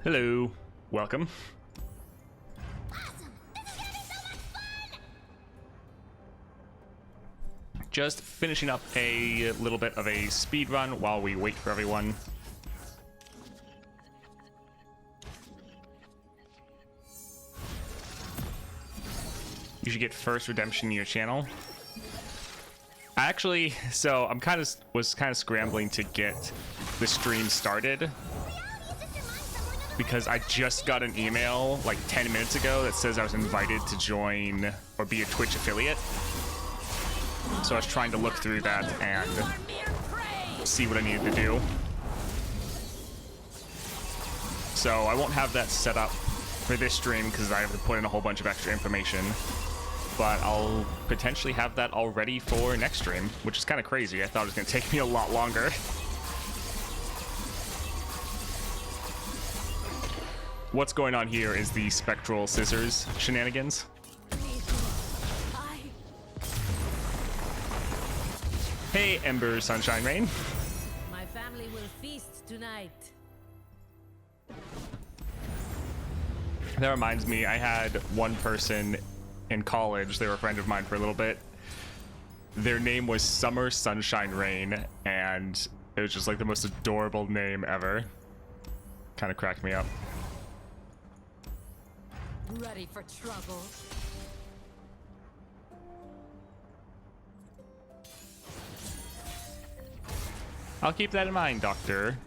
Hello, welcome. Awesome! This is gonna be so much fun! Just finishing up a little bit of a speed run while we wait for everyone. You should get first redemption in your channel. Actually, so I'm was kind of scrambling to get the stream started because I just got an email like 10 minutes ago that says I was invited to join or be a Twitch affiliate. So I was trying to look through that and see what I needed to do. So I won't have that set up for this stream because I have to put in a whole bunch of extra information. But I'll potentially have that all ready for next stream, which is kind of crazy. I thought it was going to take me a lot longer. What's going on here is the Spectral Scissors shenanigans. Hey, Ember, Sunshine, Rain. My family will feast tonight. That reminds me, I had one person in college, they were a friend of mine for a little bit. Their name was Summer Sunshine Rain, and it was just like the most adorable name ever. Kind of cracked me up. Ready for trouble? I'll keep that in mind, Doctor.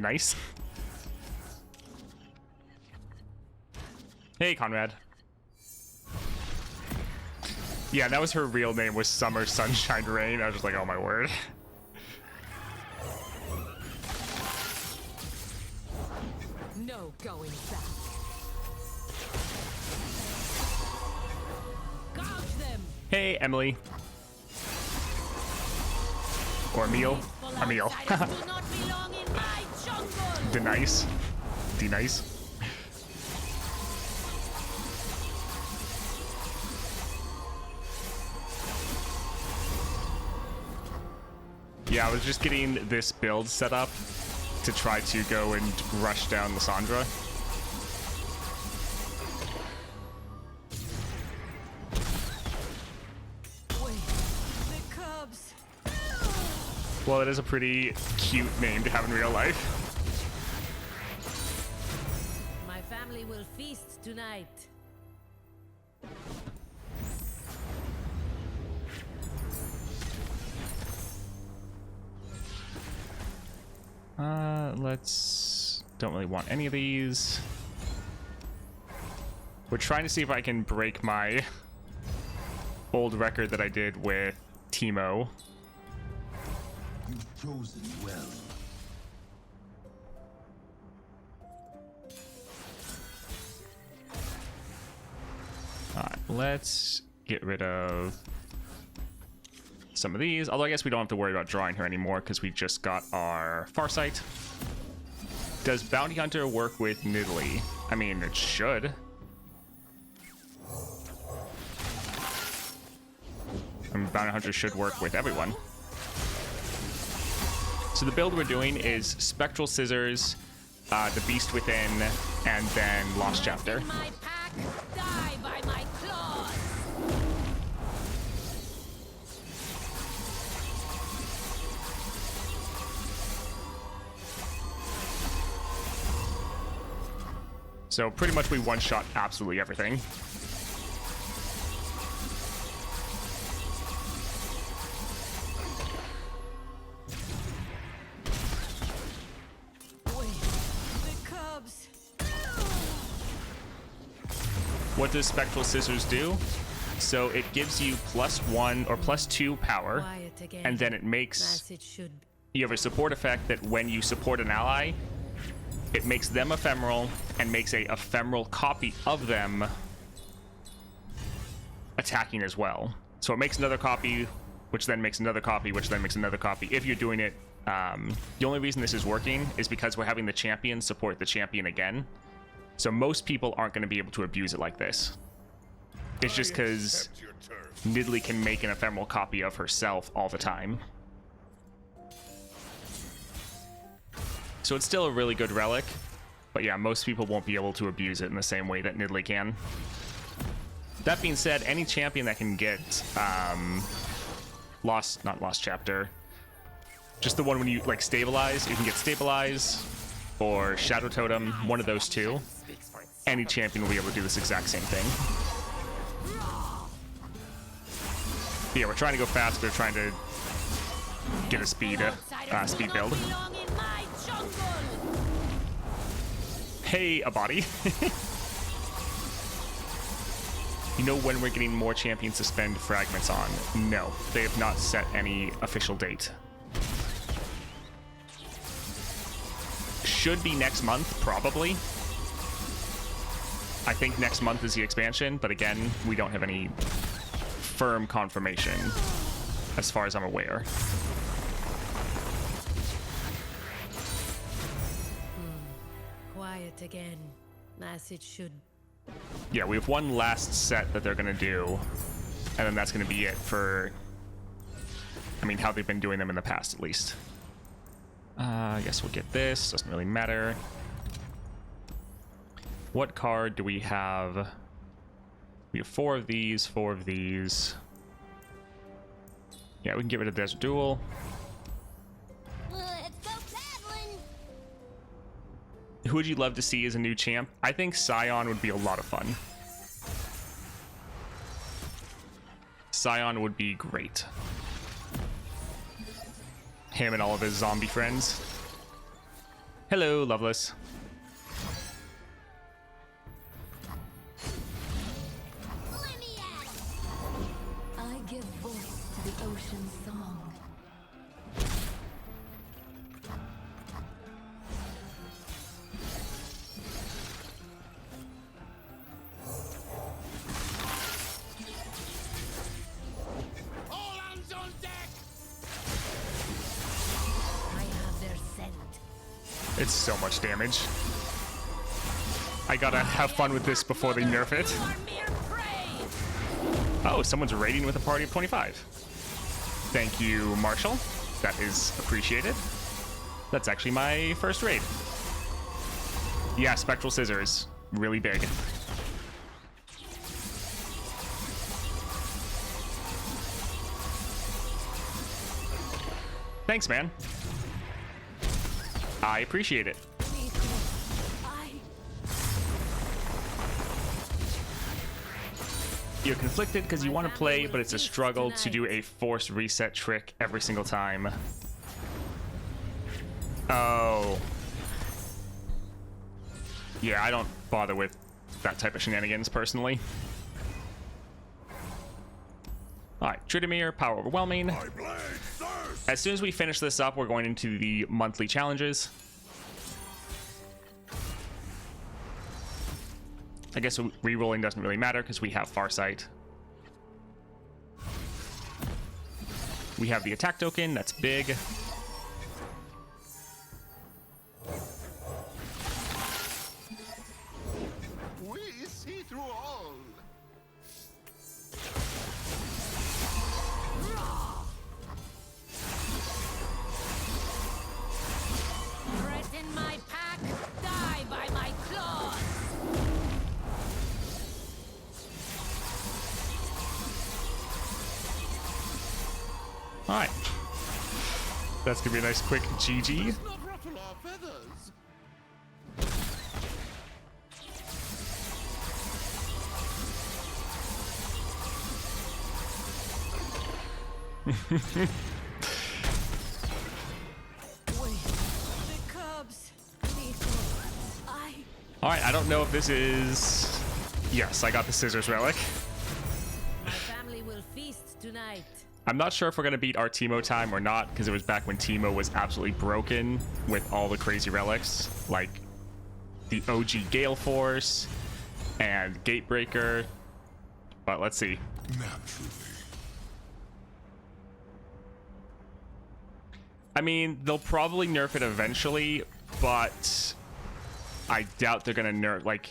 Nice. Hey, Conrad. Yeah, that was her real name, was Summer Sunshine Rain. I was just like, oh my word. No going back. Gouge them. Hey, Emily. Or Emil. Emil. Do not belong in my jungle. Denice. Denice. Yeah, I was just getting this build set up to try to go and rush down Lysandra. Wait, the cubs. Well, it is a pretty cute name to have in real life. My family will feast tonight. Don't really want any of these. We're trying to see if I can break my old record that I did with Teemo. You've chosen well. Alright, let's get rid of some of these. Although I guess we don't have to worry about drawing her anymore because we just got our Farsight. Does Bounty Hunter work with Nidalee? I mean, it should. I mean, Bounty Hunter should work with everyone. So the build we're doing is Spectral Scissors, the Beast Within, and then Lost Chapter. In my pack, die by my claws. So pretty much we one-shot absolutely everything. Wait, the cubs. What does Spectral Scissors do? So it gives you +1 or +2 power, Quiet again. and then it makes, As it should. you have a support effect that when you support an ally, it makes them ephemeral and makes a ephemeral copy of them attacking as well. So it makes another copy, which then makes another copy, which then makes another copy. If you're doing it, the only reason this is working is because we're having the champion support the champion again. So most people aren't going to be able to abuse it like this. It's just because Nidalee can make an ephemeral copy of herself all the time. So it's still a really good relic. But yeah, most people won't be able to abuse it in the same way that Nidalee can. That being said, any champion that can get not lost chapter, just the one when you like stabilize, you can get stabilize or shadow totem, one of those two. Any champion will be able to do this exact same thing. But yeah, we're trying to go fast. We're trying to get a speed build. Hey, a body. You know when we're getting more champions to spend fragments on? No, they have not set any official date. Should be next month, probably. I think next month is the expansion, but again, we don't have any firm confirmation as far as I'm aware. Quiet again, as it should. Yeah, we have one last set that they're gonna do, and then that's gonna be it for, I mean, how they've been doing them in the past, at least. I guess we'll get this, doesn't really matter. What card do we have? We have 4 of these, 4 of these. Yeah, we can get rid of Desert Duel. Let's go paddling. Who would you love to see as a new champ? I think Scion would be a lot of fun. Scion would be great. Him and all of his zombie friends. Hello, Loveless. Let me at it. I give voice to the ocean's song. All hands on deck. I have their scent. It's so much damage. I gotta have fun with this before they nerf it. You are mere prey. Oh, someone's raiding with a party of 25. Thank you, Marshall. That is appreciated. That's actually my first raid. Yeah, Spectral Scissors. Really big. Thanks, man. I appreciate it. You're conflicted because you want to play, but it's a struggle to do a force reset trick every single time. Oh. Yeah, I don't bother with that type of shenanigans personally. Alright, Tryndamere, Power Overwhelming. As soon as we finish this up, we're going into the monthly challenges. I guess re-rolling doesn't really matter because we have Farsight. We have the attack token, that's big. We see through all. Threaten my pack, die by my claws. All right. That's gonna be a nice quick GG. Not ruffle our feathers. Wait, the cubs. All right, I don't know if this is... Yes, I got the Scissors Relic. My family will feast tonight. I'm not sure if we're gonna beat our Teemo time or not, because it was back when Teemo was absolutely broken with all the crazy relics, like the OG Gale Force and Gatebreaker. But let's see. Naturally. I mean, they'll probably nerf it eventually, but I doubt they're gonna nerf, like,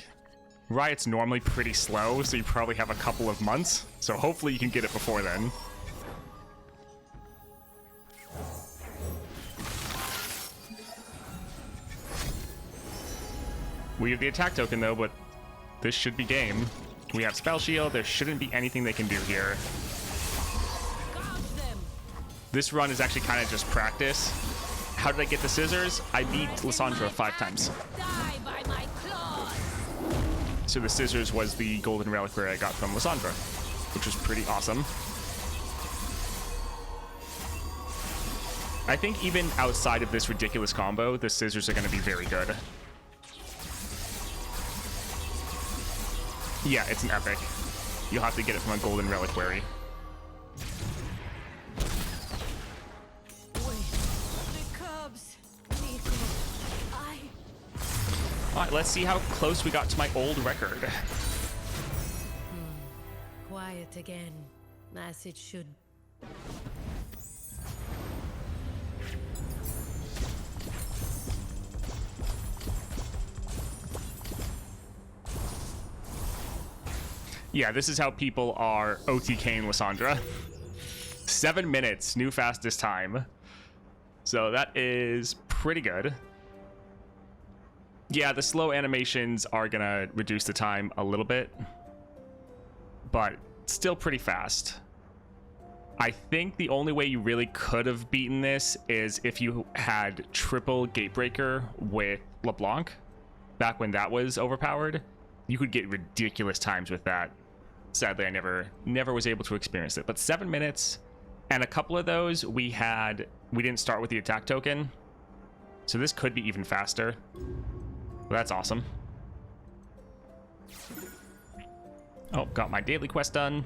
Riot's normally pretty slow, so you probably have a couple of months, so hopefully you can get it before then. We have the attack token though, but this should be game. We have Spell Shield. There shouldn't be anything they can do here. Gouge them. This run is actually kind of just practice. How did I get the scissors? I beat Lissandra 5 times. Die by my claws. So the scissors was the golden reliquary I got from Lissandra, which was pretty awesome. I think even outside of this ridiculous combo, the scissors are going to be very good. Yeah, it's an epic. You'll have to get it from a golden reliquary. The cubs. Nico, I... All right, let's see how close we got to my old record. Quiet again, as it should. Yeah, this is how people are OTKing Lissandra. 7 minutes, new fastest time. So that is pretty good. Yeah, the slow animations are gonna reduce the time a little bit, but still pretty fast. I think the only way you really could have beaten this is if you had triple Gatebreaker with LeBlanc, back when that was overpowered. You could get ridiculous times with that. Sadly, I never was able to experience it. But 7 minutes, and a couple of those we didn't start with the attack token, so this could be even faster. Well, that's awesome. Oh, got my daily quest done.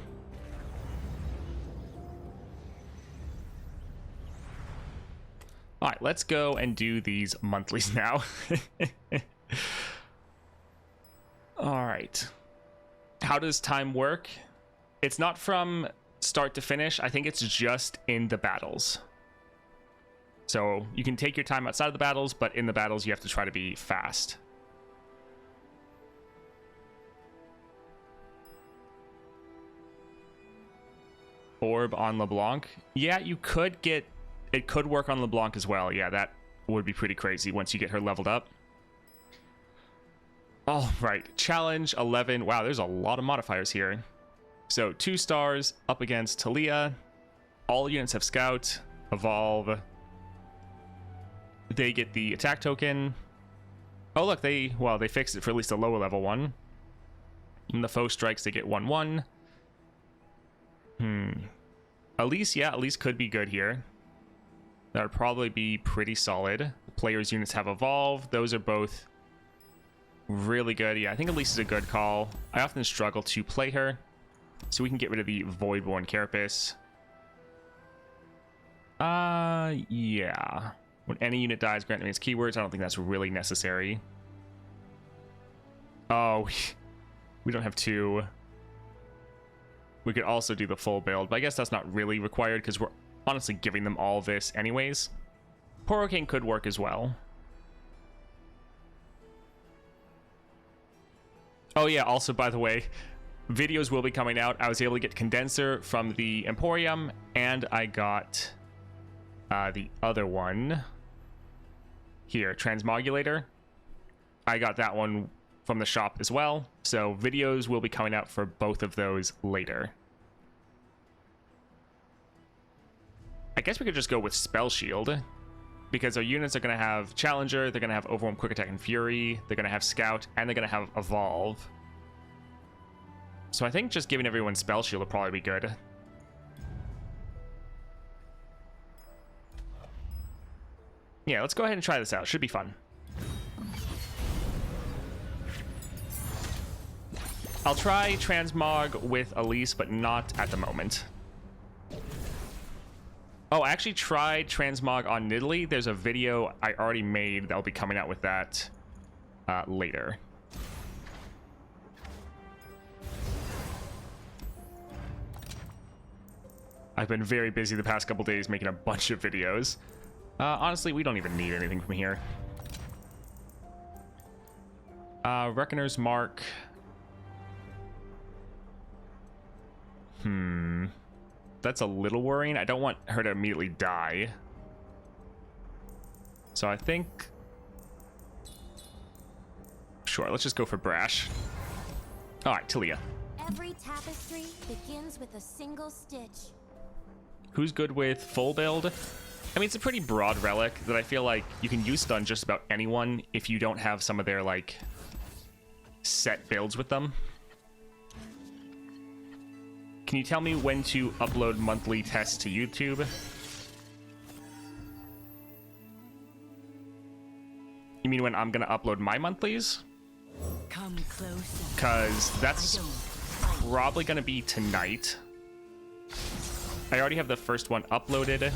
All right, let's go and do these monthlies now. All right. How does time work? It's not from start to finish. I think it's just in the battles. So you can take your time outside of the battles, but in the battles you have to try to be fast. Orb on LeBlanc. Yeah, you could get... It could work on LeBlanc as well. Yeah, that would be pretty crazy once you get her leveled up. All right, challenge 11. Wow, there's a lot of modifiers here. So 2 stars up against Talia. All units have Scout, Evolve. They get the attack token. Oh look, they fixed it for at least a lower level one. And the foe strikes, they get 1/1. Elise, yeah, Elise could be good here. That would probably be pretty solid. The players' units have Evolve. Those are both really good. Yeah, I think Elise is a good call. I often struggle to play her, so we can get rid of the Voidborn Carapace. Yeah. When any unit dies, grant me its keywords. I don't think that's really necessary. Oh, we don't have 2. We could also do the full build, but I guess that's not really required because we're honestly giving them all this anyways. Poro-King could work as well. Oh yeah, also, by the way, videos will be coming out. I was able to get Condenser from the Emporium, and I got the other one here, Transmogulator. I got that one from the shop as well, so videos will be coming out for both of those later. I guess we could just go with Spell Shield, because our units are going to have Challenger, they're going to have Overwhelm, Quick Attack, and Fury, they're going to have Scout, and they're going to have Evolve. So I think just giving everyone Spell Shield will probably be good. Yeah, let's go ahead and try this out. Should be fun. I'll try Transmog with Elise, but not at the moment. Oh, I actually tried Transmog on Nidalee. There's a video I already made that'll be coming out with that later. I've been very busy the past couple days making a bunch of videos. Honestly, we don't even need anything from here. Reckoner's Mark. That's a little worrying. I don't want her to immediately die. So I think Sure, let's just go for Brash. All right, Talia. Every tapestry begins with a single stitch. Who's good with full build? I mean, it's a pretty broad relic that I feel like you can use stun just about anyone if you don't have some of their, like, set builds with them. Can you tell me when to upload monthly tests to YouTube? You mean when I'm gonna upload my monthlies? Come closer. Because that's probably gonna be tonight. I already have the first one uploaded,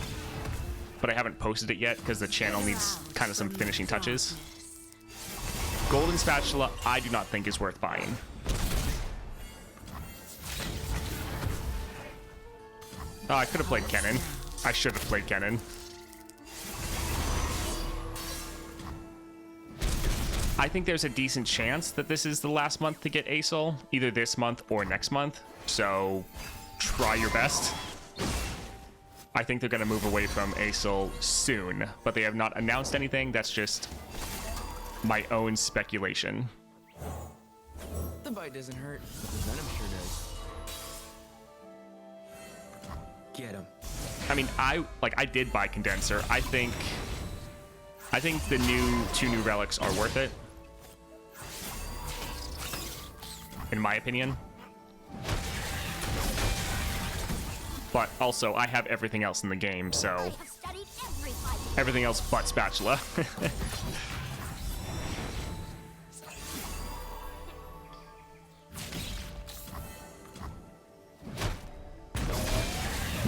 but I haven't posted it yet because the channel needs kind of some finishing touches. Golden Spatula, I do not think is worth buying. Oh, I could have played Kennen. I should have played Kennen. I think there's a decent chance that this is the last month to get Aesol, either this month or next month. So try your best. I think they're going to move away from Aesol soon, but they have not announced anything. That's just my own speculation. The bite doesn't hurt, but the venom sure does. Get him. I mean, I did buy Condenser. I think the two new relics are worth it, in my opinion. But also, I have everything else in the game, so I have studied every fight. everything else but Spatula.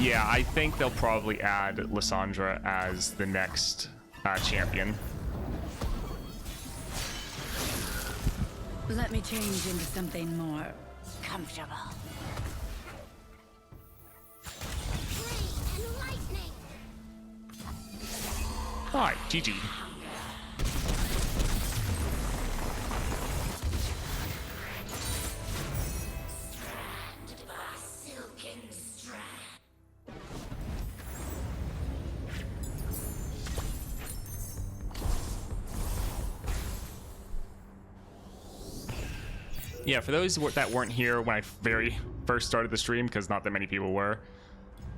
Yeah, I think they'll probably add Lysandra as the next champion. Let me change into something more comfortable. Rain and lightning. Alright, GG. Yeah, for those that weren't here when I very first started the stream, because not that many people were,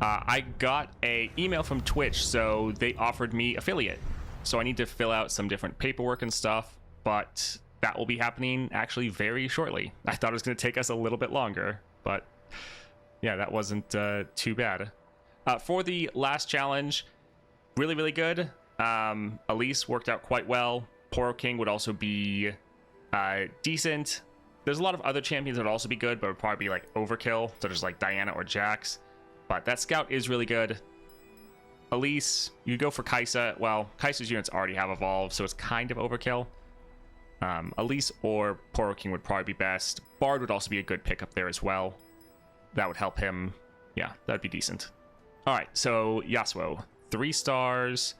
I got a email from Twitch, so they offered me affiliate. So I need to fill out some different paperwork and stuff, but that will be happening actually very shortly. I thought it was going to take us a little bit longer, but yeah, that wasn't too bad. For the last challenge, really, really good. Elise worked out quite well. Poro King would also be decent. There's a lot of other champions that would also be good, but would probably be like overkill, such as like Diana or Jax. But that scout is really good. Elise, you go for Kaisa. Well, Kaisa's units already have evolved, so it's kind of overkill. Elise or Poro King would probably be best. Bard would also be a good pickup there as well. That would help him. Yeah, that'd be decent. All right, so Yasuo, 3 stars.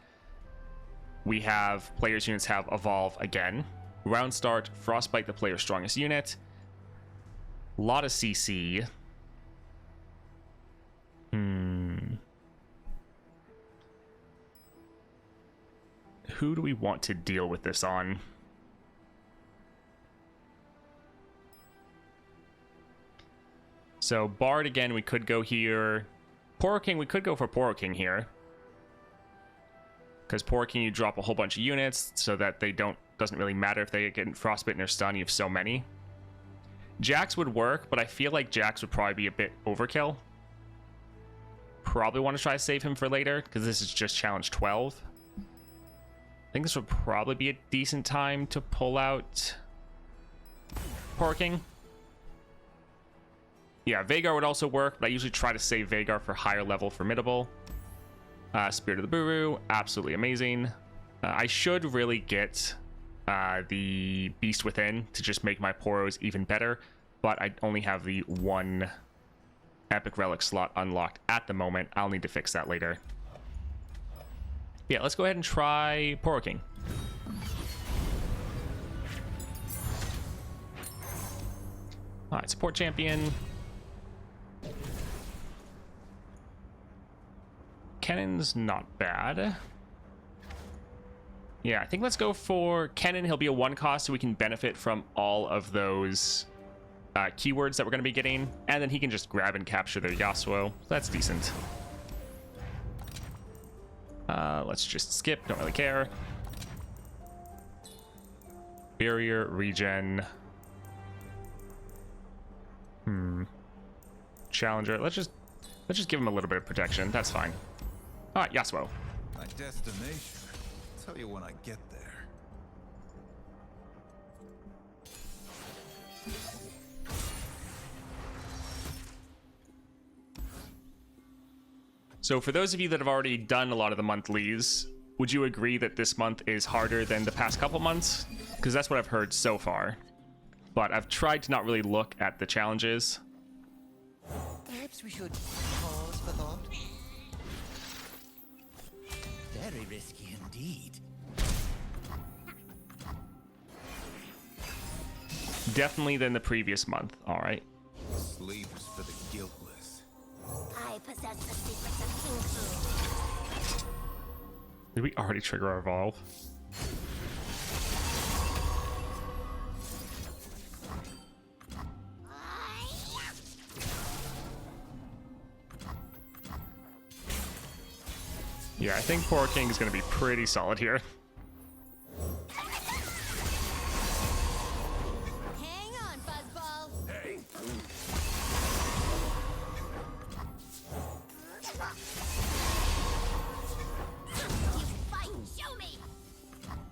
We have players' units have evolve again. Round start, Frostbite the player's strongest unit. A lot of CC. Who do we want to deal with this on? So Bard again, we could go here. Poro King, we could go for Poro King here. Because Poro King, you drop a whole bunch of units so that they doesn't really matter if they get frostbitten or stun. You have so many. Jax would work, but I feel like Jax would probably be a bit overkill. Probably want to try to save him for later, because this is just challenge 12. I think this would probably be a decent time to pull out Poro King. Yeah, Veigar would also work, but I usually try to save Veigar for higher level formidable. Spirit of the Buru, absolutely amazing. I should really get the Beast Within to just make my Poros even better, but I only have the 1 Epic Relic slot unlocked at the moment. I'll need to fix that later. Yeah, let's go ahead and try Poro King. Alright, support champion. Kennen's not bad. Yeah, I think let's go for Kennen. He'll be a 1 cost, so we can benefit from all of those keywords that we're going to be getting. And then he can just grab and capture their Yasuo. That's decent. Let's just skip. Don't really care. Barrier, regen. Challenger. Let's just give him a little bit of protection. That's fine. All right, Yasuo. My destination. I'll tell you when I get there. So for those of you that have already done a lot of the monthlies, would you agree that this month is harder than the past couple months? Because that's what I've heard so far. But I've tried to not really look at the challenges. Perhaps we should pause for thought. Very risky indeed. Definitely than the previous month. All right. Sleep is for the guiltless. I possess the secrets of King Fu. Did we already trigger our evolve? Yeah, I think Poro King is going to be pretty solid here. Hang on, Buzzball. You fight, show me.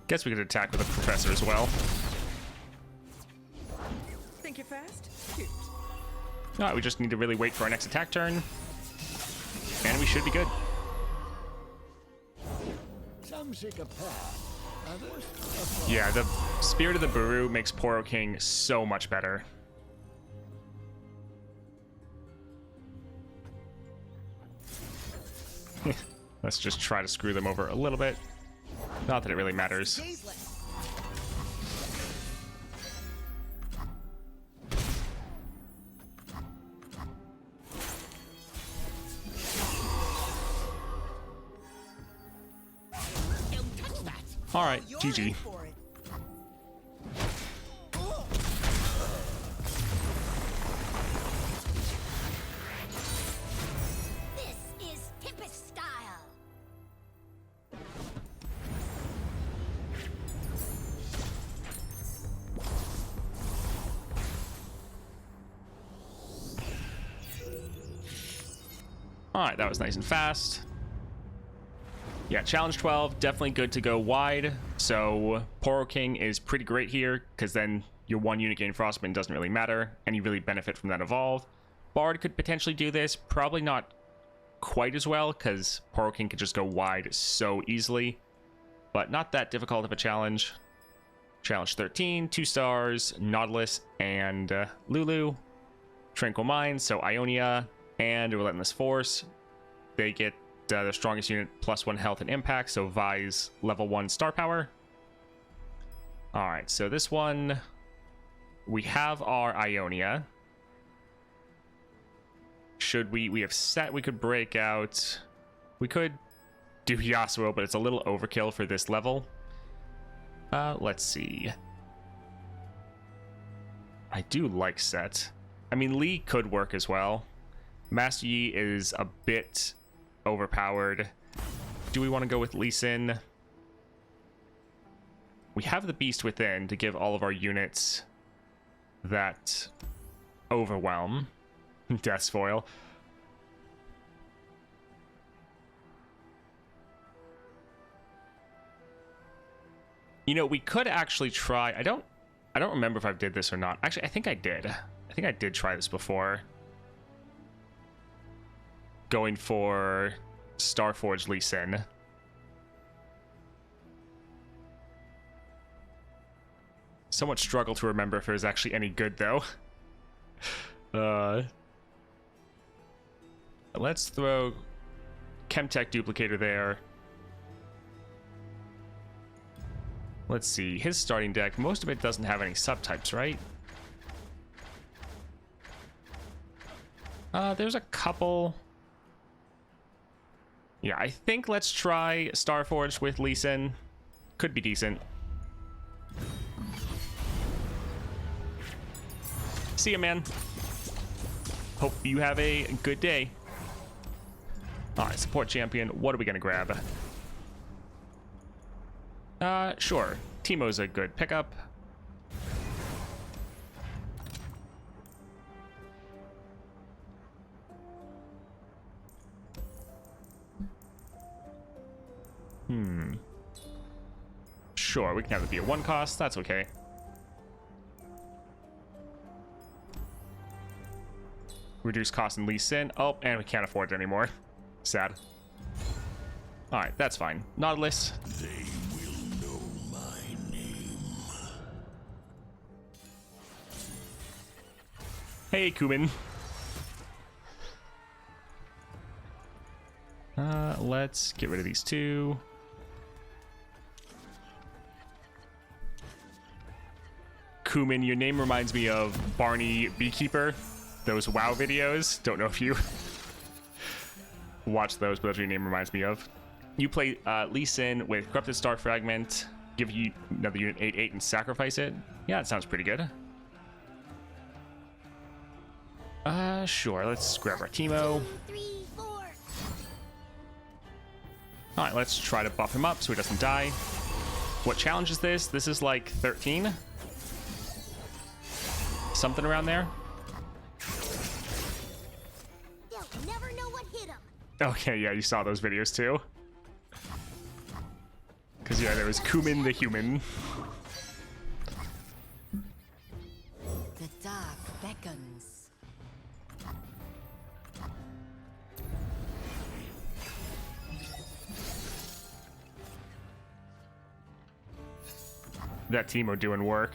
Guess we could attack with a professor as well. Think you're fast? Cute. All right, we just need to really wait for our next attack turn. And we should be good. Some seek a path, others a path. Yeah, the Spirit of the Buru makes Poro King so much better. Let's just try to screw them over a little bit. Not that it really matters. Don't touch that. All right, You're GG. in for it. This is Tempest style. All right, that was nice and fast. Yeah, challenge 12, definitely good to go wide. So Poro King is pretty great here because then your 1 unit gain Frostbite doesn't really matter and you really benefit from that evolve. Bard could potentially do this, probably not quite as well because Poro King could just go wide so easily, but not that difficult of a challenge. Challenge 13, 2 stars, Nautilus and Lulu. Tranquil Mind, so Ionia and Relentless Force. They get their strongest unit +1 health and impact, so Vi's level 1 star power. All right, so this one, we have our Ionia. Should we have set, we could break out, we could do Yasuo, but it's a little overkill for this level. Let's see. I do like Set. I mean, Lee could work as well. Master Yi is a bit overpowered. Do we want to go with Lee Sin? We have the Beast Within to give all of our units that overwhelm. Death Foil. You know, we could actually try. I don't remember if I did this or not. Actually, I think I did. I think I did try this before. Going for Starforged Lee Sin. Somewhat struggle to remember if it was actually any good, though. Let's throw Chemtech Duplicator there. Let's see, his starting deck, most of it doesn't have any subtypes, right? There's a couple. Yeah, I think let's try Starforged with Lee Sin. Could be decent. See ya, man. Hope you have a good day. All right, support champion. What are we gonna grab? Sure. Teemo's a good pickup. Sure, we can have it be a 1 cost. That's okay. Reduce cost and Lee Sin. Oh, and we can't afford it anymore. Sad. Alright, that's fine. Nautilus. They will know my name. Hey, Kumin. Let's get rid of these two. Kumin, your name reminds me of Barney Beekeeper. Those WoW videos. Don't know if you watch those, but that's what your name reminds me of. You play Lee Sin with Corrupted Star Fragment, give you another unit 8/8 and sacrifice it. Yeah, that sounds pretty good. Sure. Let's grab our Teemo. 2, 3, 4. All right, let's try to buff him up so he doesn't die. What challenge is this? This is like 13? Something around there? They'll never know what hit them. Okay, yeah, you saw those videos too. Because, yeah, there was Kumin the human. The dark beckons. That Teemo doing work.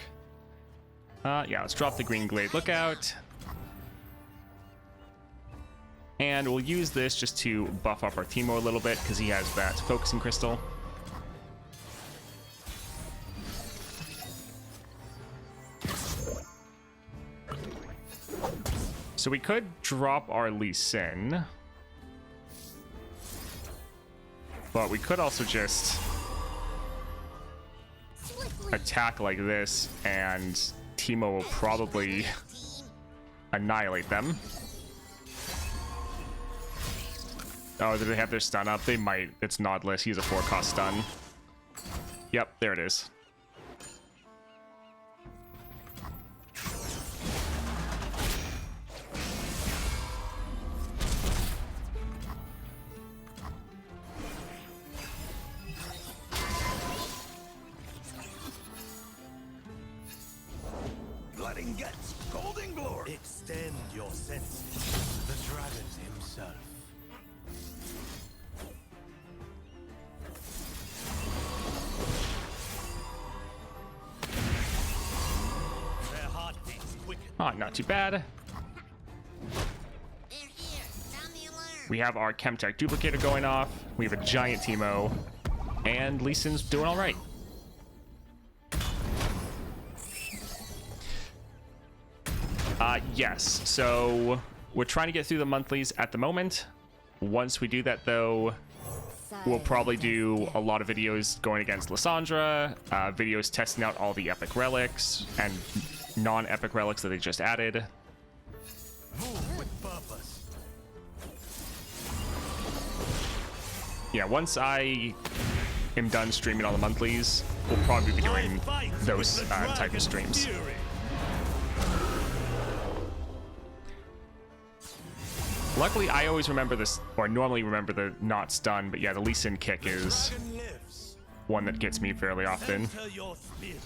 Yeah, let's drop the Green Glade Lookout. And we'll use this just to buff up our Teemo a little bit because he has that Focusing Crystal. So we could drop our Lee Sin. But we could also just attack like this, and Teemo will probably annihilate them. Oh, do they have their stun up? They might. It's Nautilus. He's a 4-cost stun. Yep, there it is. Blood and guts, golden glory. Extend your senses to the dragon himself. Their heartbeats quicken. Oh, not too bad. They're here. Sound the alarm. We have our Chemtech Duplicator going off. We have a giant Teemo. And Lee Sin's doing all right. Yes. So we're trying to get through the monthlies at the moment. Once we do that, though, we'll probably do a lot of videos going against Lissandra, videos testing out all the epic relics and non-epic relics that they just added. Move with purpose. Yeah, once I am done streaming all the monthlies, we'll probably be doing those type of streams. Fury. Luckily, I always remember this, or normally remember the not stun, but yeah, the Lee Sin kick is Dragon lives. one that gets me fairly often. Enter your spirit.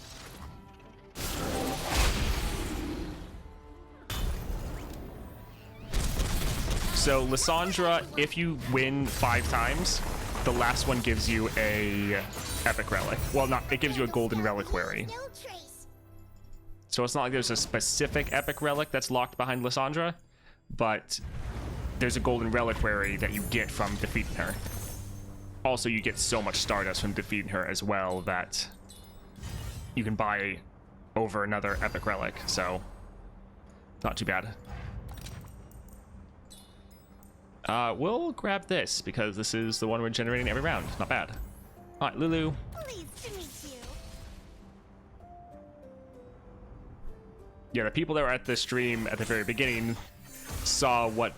So Lissandra, if you win 5 times, the last one gives you a epic relic. Well, not, it gives you a golden reliquary. No trace. So it's not like there's a specific epic relic that's locked behind Lissandra, but there's a golden reliquary that you get from defeating her. Also, you get so much Stardust from defeating her as well that you can buy over another epic relic, so not too bad. We'll grab this because this is the one we're generating every round. Not bad. All right, Lulu. Pleased to meet Yeah, the people that were at the stream at the very beginning saw what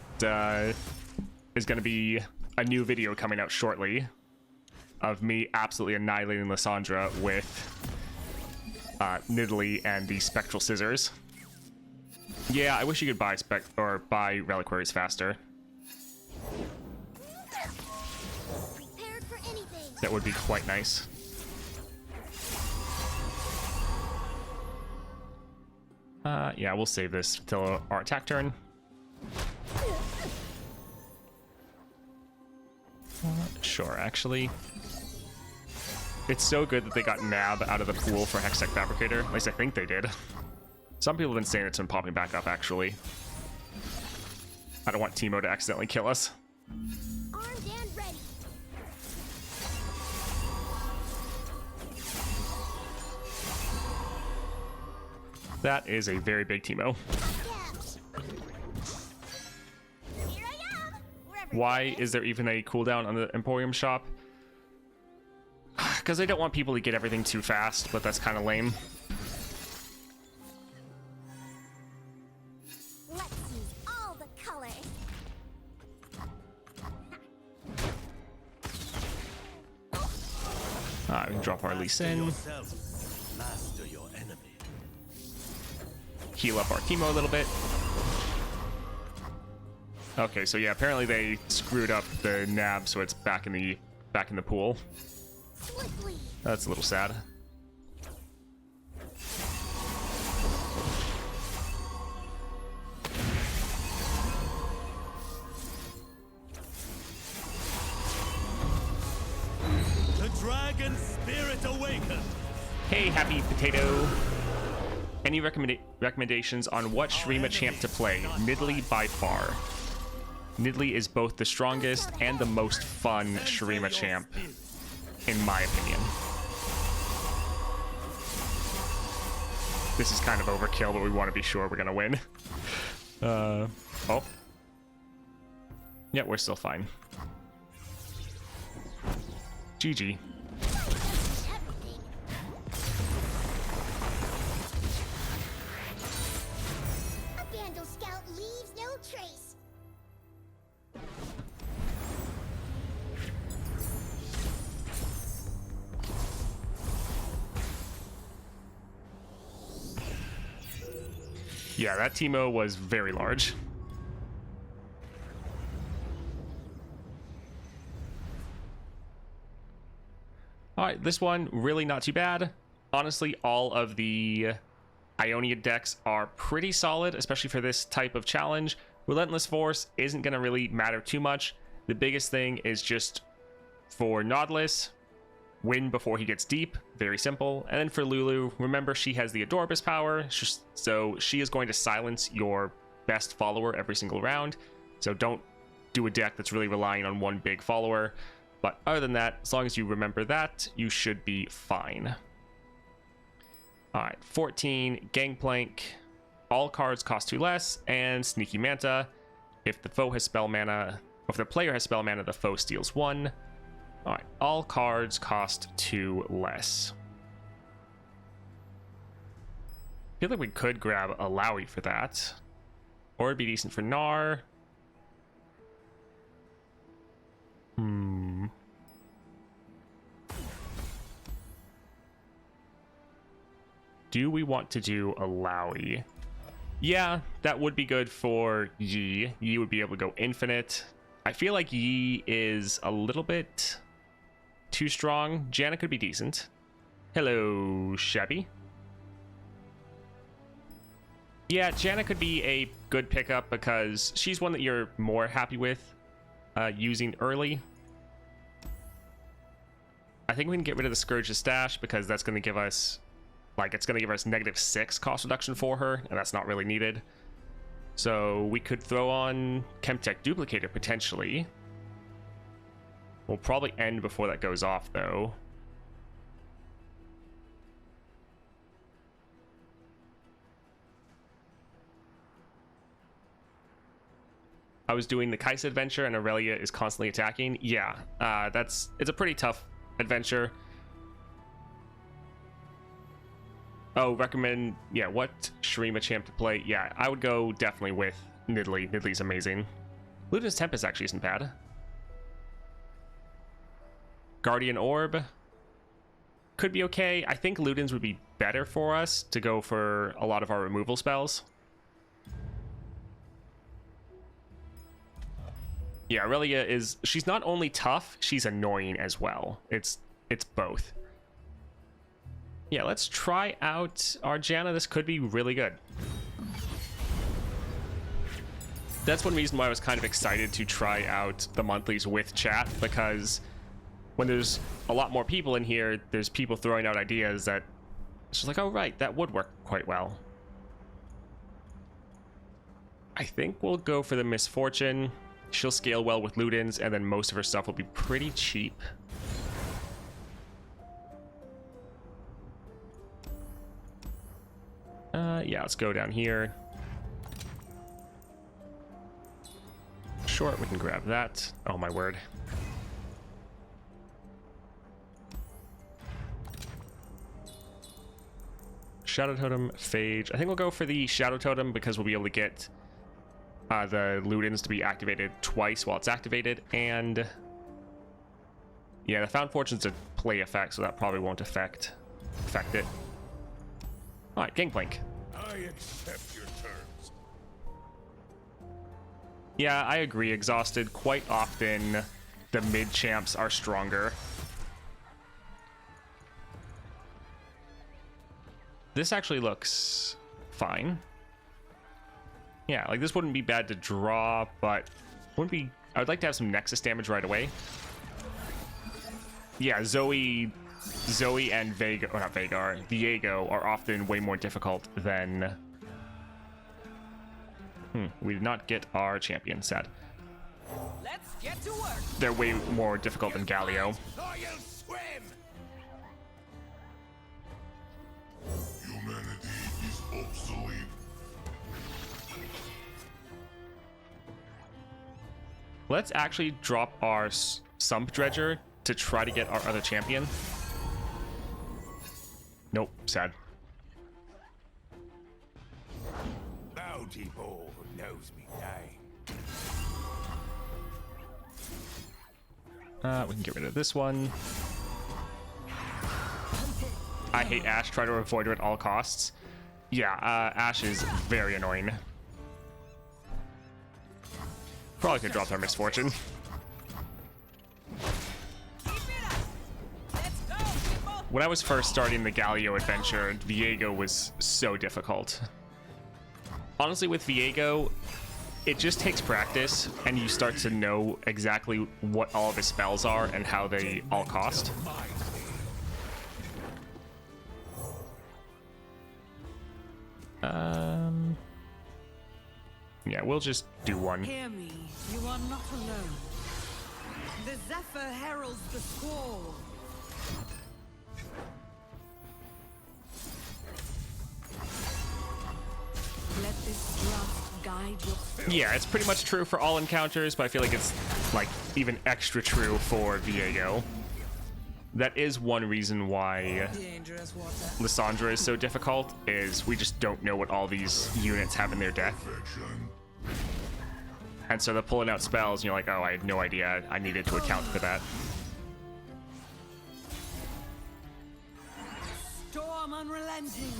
is going to be a new video coming out shortly of me absolutely annihilating Lysandra with Nidalee and the Spectral Scissors. Yeah, I wish you could buy reliquaries faster. Prepared for anything. That would be quite nice. Yeah, we'll save this till our attack turn. Sure, actually. It's so good that they got Nab out of the pool for Hextech Fabricator. At least I think they did. Some people have been saying it's been popping back up, actually. I don't want Teemo to accidentally kill us. Armed and ready. That is a very big Teemo. Here I am. Wherever Why is there even a cooldown on the Emporium shop? Because I don't want people to get everything too fast, but that's kind of lame. Let's use all the colors. We can drop our Lee Sin, Yourself. Master your enemy. heal up our Teemo a little bit. Okay, so yeah, apparently they screwed up the nab, so it's back in the pool. Swiftly. That's a little sad. The dragon spirit awakens. Hey, Happy Potato. Any recommendations on what Shurima champ to play? Nidalee by far. Nidalee is both the strongest and the most fun Shurima champ, in my opinion. This is kind of overkill, but we want to be sure we're gonna win. Oh. Yeah, we're still fine. GG. Everything. A Vandal scout leaves no trace. Yeah, that Teemo was very large. Alright, this one, really not too bad. Honestly, all of the Ionia decks are pretty solid, especially for this type of challenge. Relentless Force isn't going to really matter too much. The biggest thing is just for Nautilus, win before he gets deep. Very simple. And then for Lulu, remember she has the Adorbis power, so she is going to silence your best follower every single round. So don't do a deck that's really relying on one big follower. But other than that, as long as you remember that, you should be fine. Alright, 14, Gangplank. All cards cost 2 less, and Sneaky Manta. If the foe has spell mana, or if the player has spell mana, the foe steals 1. Alright, all cards cost 2 less. I feel like we could grab a Lowy for that. Or it'd be decent for Gnar. Do we want to do a Lowy? Yeah, that would be good for Yi. Yi would be able to go infinite. I feel like Yi is a little bit too strong. Janna could be decent. Hello, Shabby. Yeah, Janna could be a good pickup because she's one that you're more happy with using early. I think we can get rid of the Scourge of Stash because that's going to give us, it's going to give us -6 cost reduction for her, and that's not really needed. So we could throw on Chemtech Duplicator potentially. We'll probably end before that goes off, though. I was doing the Kai'Sa adventure and Aurelia is constantly attacking. Yeah, it's a pretty tough adventure. Oh, recommend, yeah, what Shurima champ to play? Yeah, I would go definitely with Nidalee. Nidalee's amazing. Luden's Tempest actually isn't bad. Guardian Orb could be okay. I think Luden's would be better for us to go for a lot of our removal spells. Yeah, Aurelia is, she's not only tough, she's annoying as well. It's both. Yeah, let's try out our Janna. This could be really good. That's one reason why I was kind of excited to try out the monthlies with chat, because when there's a lot more people in here, there's people throwing out ideas that it's just like, oh right, that would work quite well. I think we'll go for the Misfortune. She'll scale well with Ludens, and then most of her stuff will be pretty cheap. Yeah, let's go down here. Short, we can grab that. Oh my word. Shadow Totem, Phage. I think we'll go for the Shadow Totem because we'll be able to get the Ludens to be activated twice while it's activated, and yeah, the Found Fortune's a play effect, so that probably won't affect it. All right, Gangplank. I accept your terms. Yeah, I agree. Exhausted. Quite often, the mid champs are stronger. This actually looks fine. Yeah, like this wouldn't be bad to draw, but wouldn't be. I would like to have some Nexus damage right away. Yeah, Zoe and Vega, or not Vagar, Viego are often way more difficult than. We did not get our champion set. Let's get to work. They're way more difficult than Galio. Or you'll swim. Humanity is obsolete. Let's actually drop our Sump Dredger to try to get our other champion. Nope, sad. Bounty Bowl knows me dying. We can get rid of this one. I hate Ashe. Try to avoid her at all costs. Yeah, Ashe is very annoying. Probably could drop our Misfortune. When I was first starting the Galio adventure, Viego was so difficult. Honestly, with Viego, it just takes practice, and you start to know exactly what all of his spells are and how they all cost. Yeah, we'll just do one. Hear me, you are not alone. The Zephyr heralds the squall. Let this draft guide your. Yeah, it's pretty much true for all encounters, but I feel like it's like even extra true for Viego. That is one reason why Dangerous water. Lissandra is so difficult, is we just don't know what all these units have in their deck. And so they're pulling out spells, and you're like, oh, I had no idea I needed to account for that. Storm unrelenting.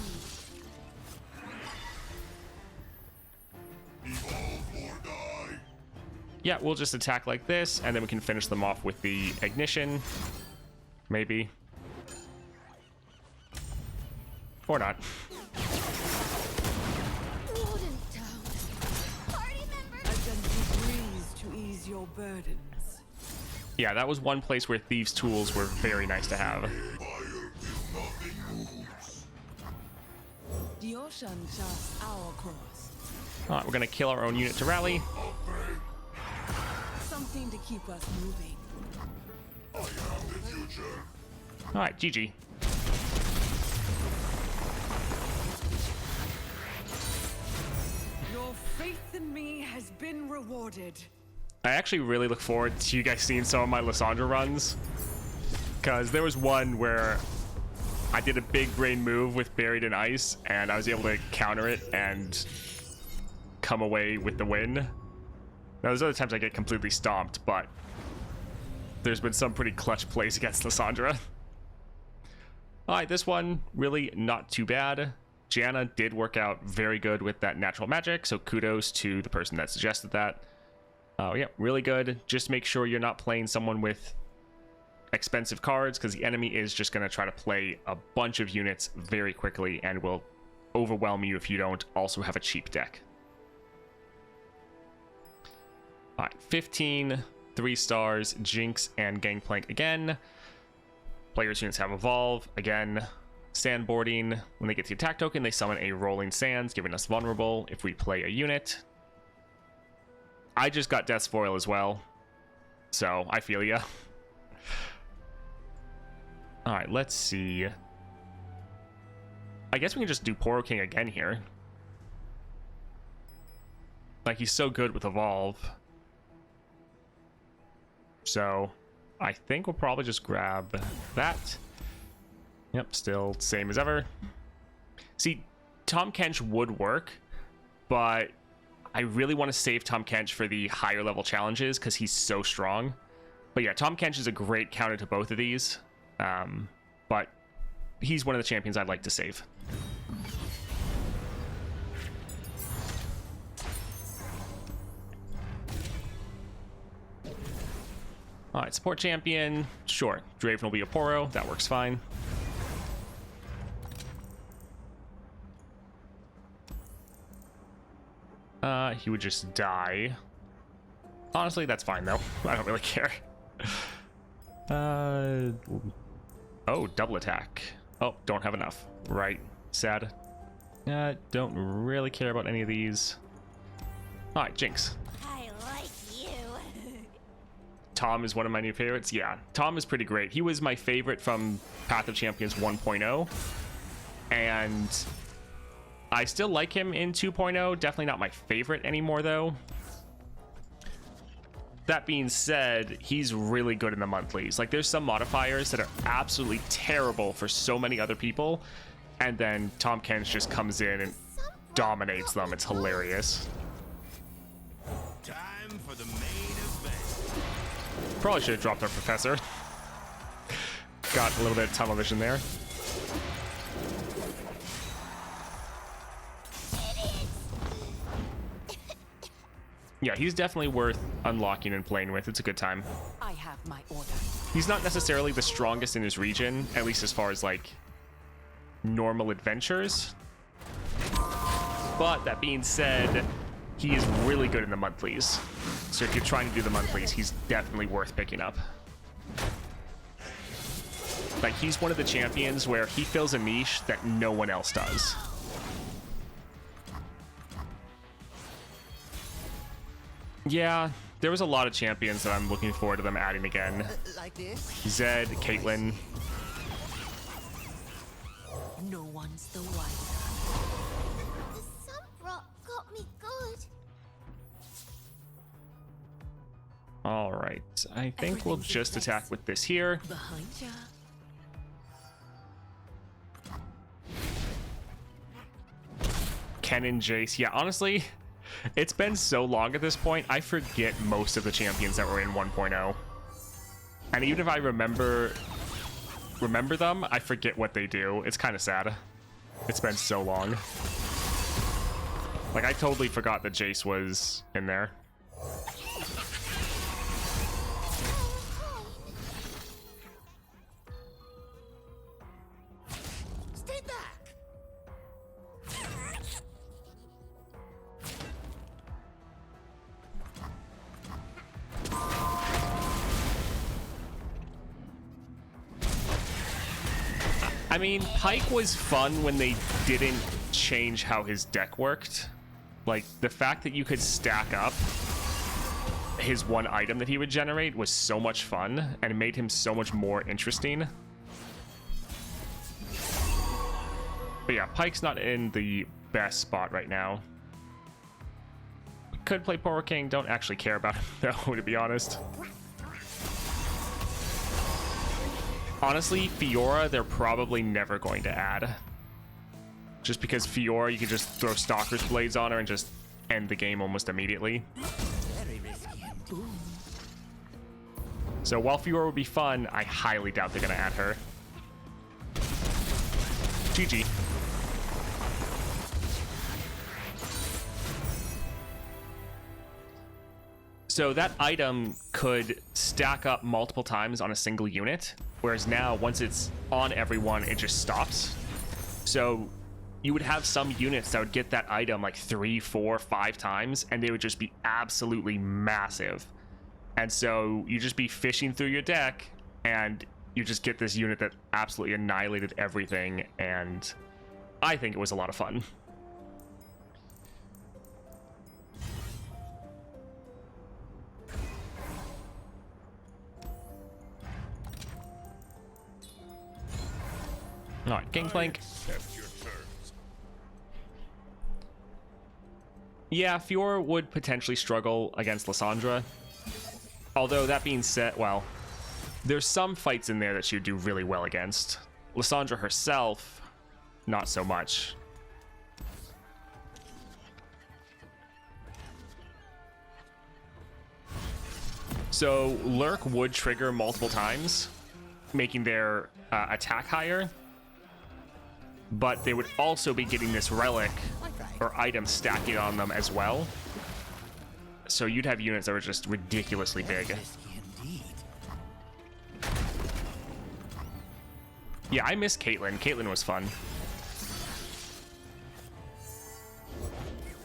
Yeah, we'll just attack like this, and then we can finish them off with the Ignition. Maybe. Or not. Wooden town. Party members. A gentle breeze to ease your burdens. Yeah, that was one place where Thieves' Tools were very nice to have. The ocean charts our course. Alright, we're gonna kill our own unit to rally. Something to keep us moving. Alright, GG. Your faith in me has been rewarded. I actually really look forward to you guys seeing some of my Lissandra runs. Because there was one where I did a big brain move with Buried in Ice, and I was able to counter it and come away with the win. Now, there's other times I get completely stomped, but there's been some pretty clutch plays against Lissandra. All right, this one really not too bad. Janna did work out very good with that natural magic, so kudos to the person that suggested that. Yeah, really good. Just make sure you're not playing someone with expensive cards, because the enemy is just going to try to play a bunch of units very quickly and will overwhelm you if you don't also have a cheap deck. All right, 15, 3 stars, Jinx and Gangplank again. Players' units have Evolve. Again, Sandboarding. When they get the attack token, they summon a Rolling Sands, giving us vulnerable if we play a unit. I just got Death's Foil as well, so I feel ya. All right, let's see. I guess we can just do Poro King again here. Like, he's so good with Evolve. So I think we'll probably just grab that. Yep, still same as ever. See, Tahm Kench would work, but I really want to save Tahm Kench for the higher level challenges because he's so strong. But yeah, Tahm Kench is a great counter to both of these. But he's one of the champions I'd like to save. All right, support champion. Sure, Draven will be a Poro. That works fine. He would just die. Honestly, that's fine though. I don't really care. Oh, double attack. Oh, don't have enough. Right, sad. Don't really care about any of these. All right, Jinx. I like you. Tahm is one of my new favorites. Yeah, Tahm is pretty great. He was my favorite from Path of Champions 1.0, and I still like him in 2.0. Definitely not my favorite anymore, though. That being said, he's really good in the monthlies. Like, there's some modifiers that are absolutely terrible for so many other people, and then Tahm Kench just comes in and dominates them. It's hilarious. Time for the main event. Probably should have dropped our Professor. Got a little bit of tunnel vision there. Yeah, he's definitely worth unlocking and playing with. It's a good time. I have my order. He's not necessarily the strongest in his region, at least as far as like normal adventures. But that being said, he is really good in the monthlies. So if you're trying to do the monthlies, he's definitely worth picking up. Like, he's one of the champions where he fills a niche that no one else does. Yeah, there was a lot of champions that I'm looking forward to them adding again. Like this? Zed, Caitlyn. No one's the wiser. The sun rock got me good. All right, I think we'll just attack with this here. Behind ya. Ken and Jace. Yeah, honestly, it's been so long at this point, I forget most of the champions that were in 1.0. And even if I remember them, I forget what they do. It's kind of sad. It's been so long. Like, I totally forgot that Jace was in there. Stay back. I mean, Pyke was fun when they didn't change how his deck worked. Like, the fact that you could stack up his one item that he would generate was so much fun, and it made him so much more interesting. But yeah, Pyke's not in the best spot right now. Could play Poro King, don't actually care about him though, to be honest. Honestly, Fiora, they're probably never going to add. Just because Fiora, you can just throw Stalker's Blades on her and just end the game almost immediately. Very risky. So while Fiora would be fun, I highly doubt they're going to add her. GG. So that item could stack up multiple times on a single unit, whereas now once it's on everyone, it just stops. So you would have some units that would get that item like 3, 4, 5 times, and they would just be absolutely massive. And so you just be fishing through your deck, and you just get this unit that absolutely annihilated everything, and I think it was a lot of fun. Alright, Gangplank. Yeah, Fiora would potentially struggle against Lissandra. Although, that being said, well, there's some fights in there that she would do really well against. Lissandra herself, not so much. So, Lurk would trigger multiple times, making their attack higher. But they would also be getting this relic or item stacking on them as well. So you'd have units that were just ridiculously big. Risky indeed. Yeah, I miss Caitlyn. Caitlyn was fun.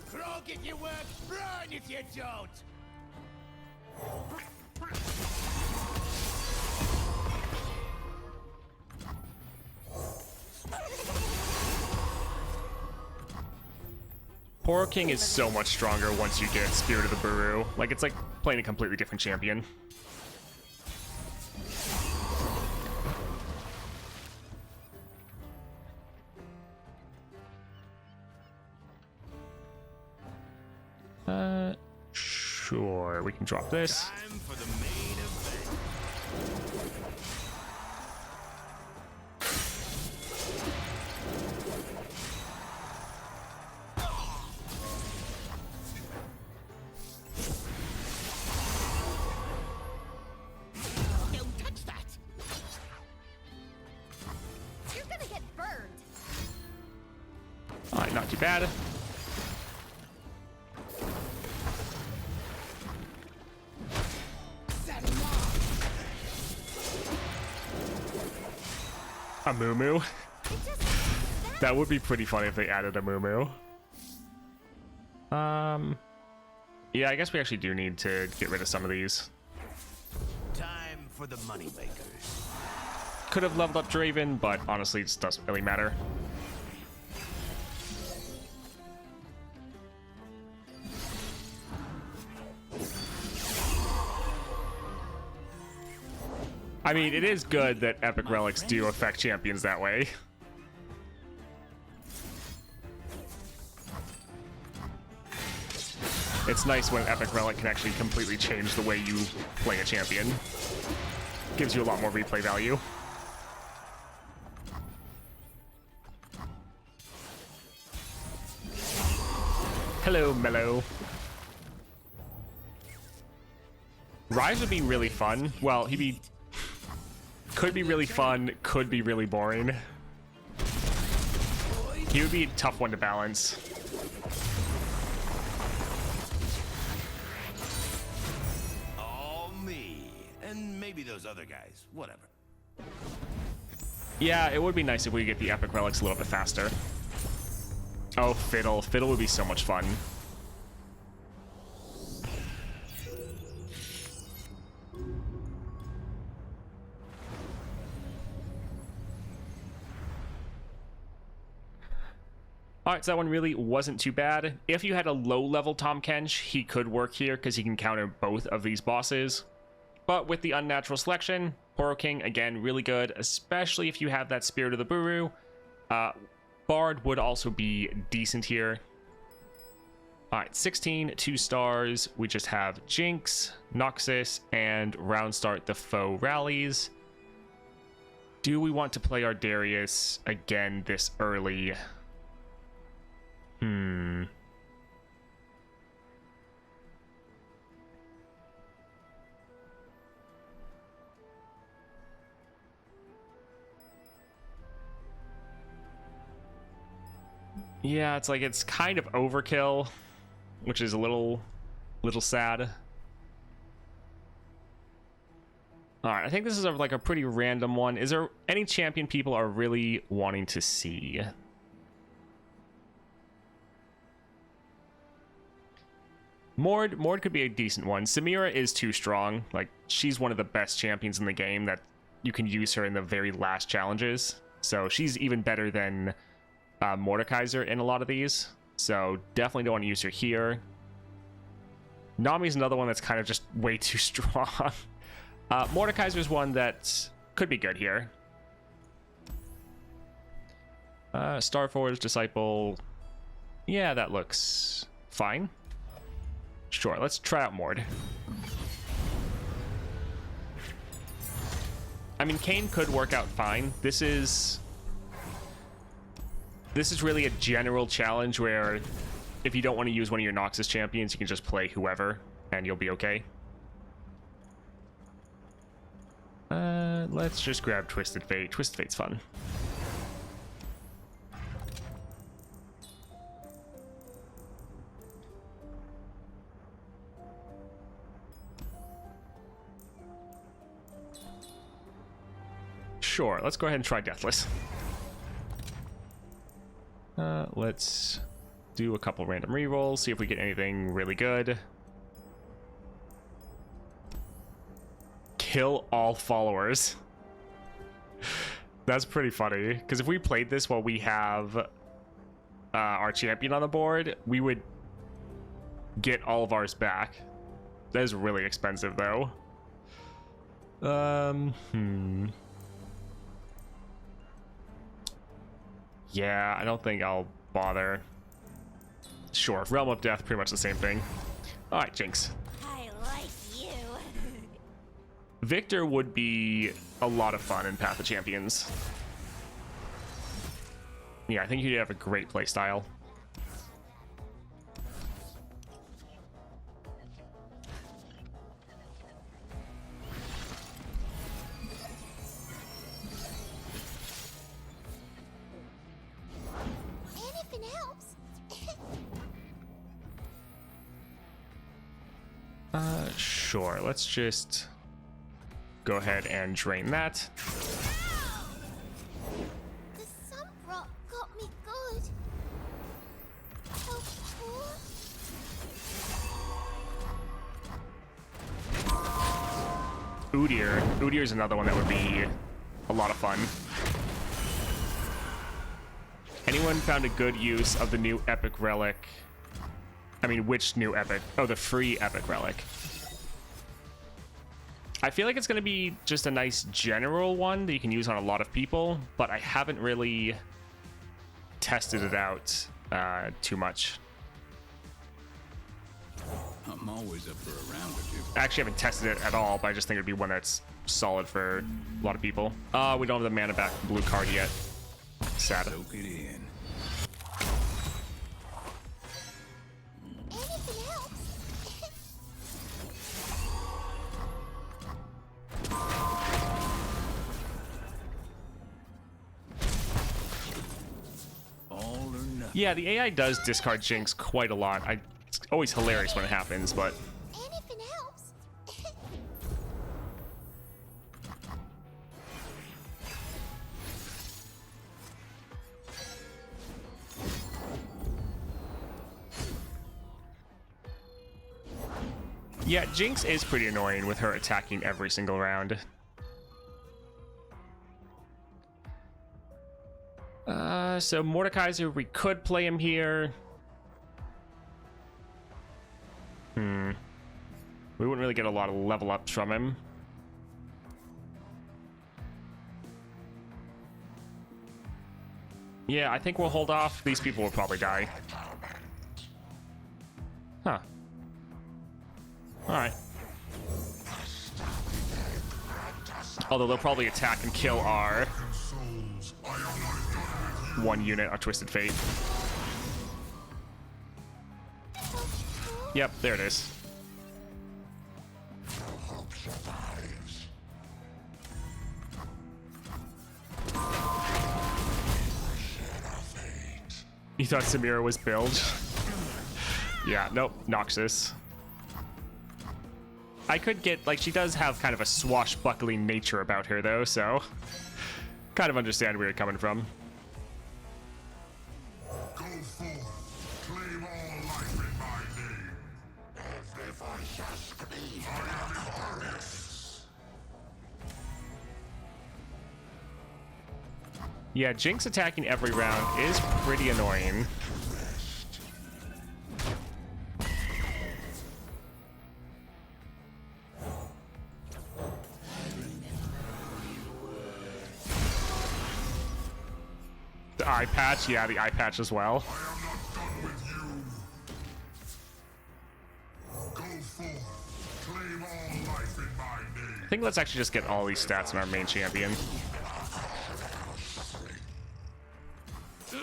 Frog if you work, run if you don't. Poro King is so much stronger once you get Spirit of the Buru. Like, it's like playing a completely different champion. Sure, we can drop this. Time for the main event. Don't touch that. You're gonna get burned. Alright, not too bad. A Moo. That would be pretty funny if they added a Moo. Yeah, I guess we actually do need to get rid of some of these. Time for the moneymakers. Could have leveled up Draven, but honestly, it just doesn't really matter. I mean, it is good that Epic Relics do affect champions that way. It's nice when Epic Relic can actually completely change the way you play a champion. Gives you a lot more replay value. Hello, Mellow. Ryze would be really fun. Well, could be really fun, could be really boring. He would be a tough one to balance. All me. And maybe those other guys. Whatever. Yeah, it would be nice if we get the Epic Relics a little bit faster. Oh, Fiddle. Fiddle would be so much fun. Alright, so that one really wasn't too bad. if you had a low-level Tahm Kench, he could work here because he can counter both of these bosses. But with the Unnatural Selection, Poro King, again, really good, especially if you have that Spirit of the Buru. Bard would also be decent here. Alright, 16, 2 stars. We just have Jinx, Noxus, and round start the foe rallies. Do we want to play our Darius again this early? Yeah, it's like it's kind of overkill, which is a little sad. All right, I think this is like a pretty random one. Is there any champion people are really wanting to see? Mord could be a decent one. Samira is too strong. Like, she's one of the best champions in the game that you can use her in the very last challenges. So she's even better than Mordekaiser in a lot of these. So definitely don't want to use her here. Nami's another one that's kind of just way too strong. Mordekaiser's one that could be good here. Starforged Disciple. Yeah, that looks fine. Sure, let's try out Mord. I mean, Kayn could work out fine. This is really a general challenge where if you don't want to use one of your Noxus champions, you can just play whoever and you'll be okay. Let's just grab Twisted Fate. Twisted Fate's fun. Sure, let's go ahead and try Deathless. Let's do a couple random rerolls, see if we get anything really good. Kill all followers. That's pretty funny, because if we played this while we have our champion on the board, we would get all of ours back. That is really expensive, though. Yeah, I don't think I'll bother. Sure, Realm of Death, pretty much the same thing. All right, Jinx. I like you. Victor would be a lot of fun in Path of Champions. Yeah, I think he'd have a great playstyle. Anything else? Sure, let's just go ahead and drain that. The sun rock got me good. So poor. Udyr is another one that would be a lot of fun. Anyone found a good use of the new epic relic? I mean, which new epic? Oh, the free epic relic. I feel like it's going to be just a nice general one that you can use on a lot of people, but I haven't really tested it out too much. I'm always up for a round or two. I actually haven't tested it at all, but I just think it'd be one that's solid for a lot of people. We don't have the mana back blue card yet. Sad. Soak it in. Anything else? All or nothing. Yeah, the AI does discard Jinx quite a lot. It's always hilarious when it happens, but Anything else? yeah, Jinx is pretty annoying with her attacking every single round. So Mordekaiser, we could play him here. We wouldn't really get a lot of level ups from him. Yeah, I think we'll hold off. These people will probably die. Huh. Alright. Although they'll probably attack and kill our one unit, our Twisted Fate. Yep, there it is. You thought Samira was Bilge? Yeah, nope, Noxus. I could get, like, she does have kind of a swashbuckling nature about her, though, so kind of understand where you're coming from. Go forth, claim all life in my name. Every voice has screamed. I am harness. Yeah, Jinx attacking every round is pretty annoying. The eye patch, yeah, the eye patch as well. I am not done with you. Go forth, claim all life in my name. I think let's actually just get all these stats in our main champion. I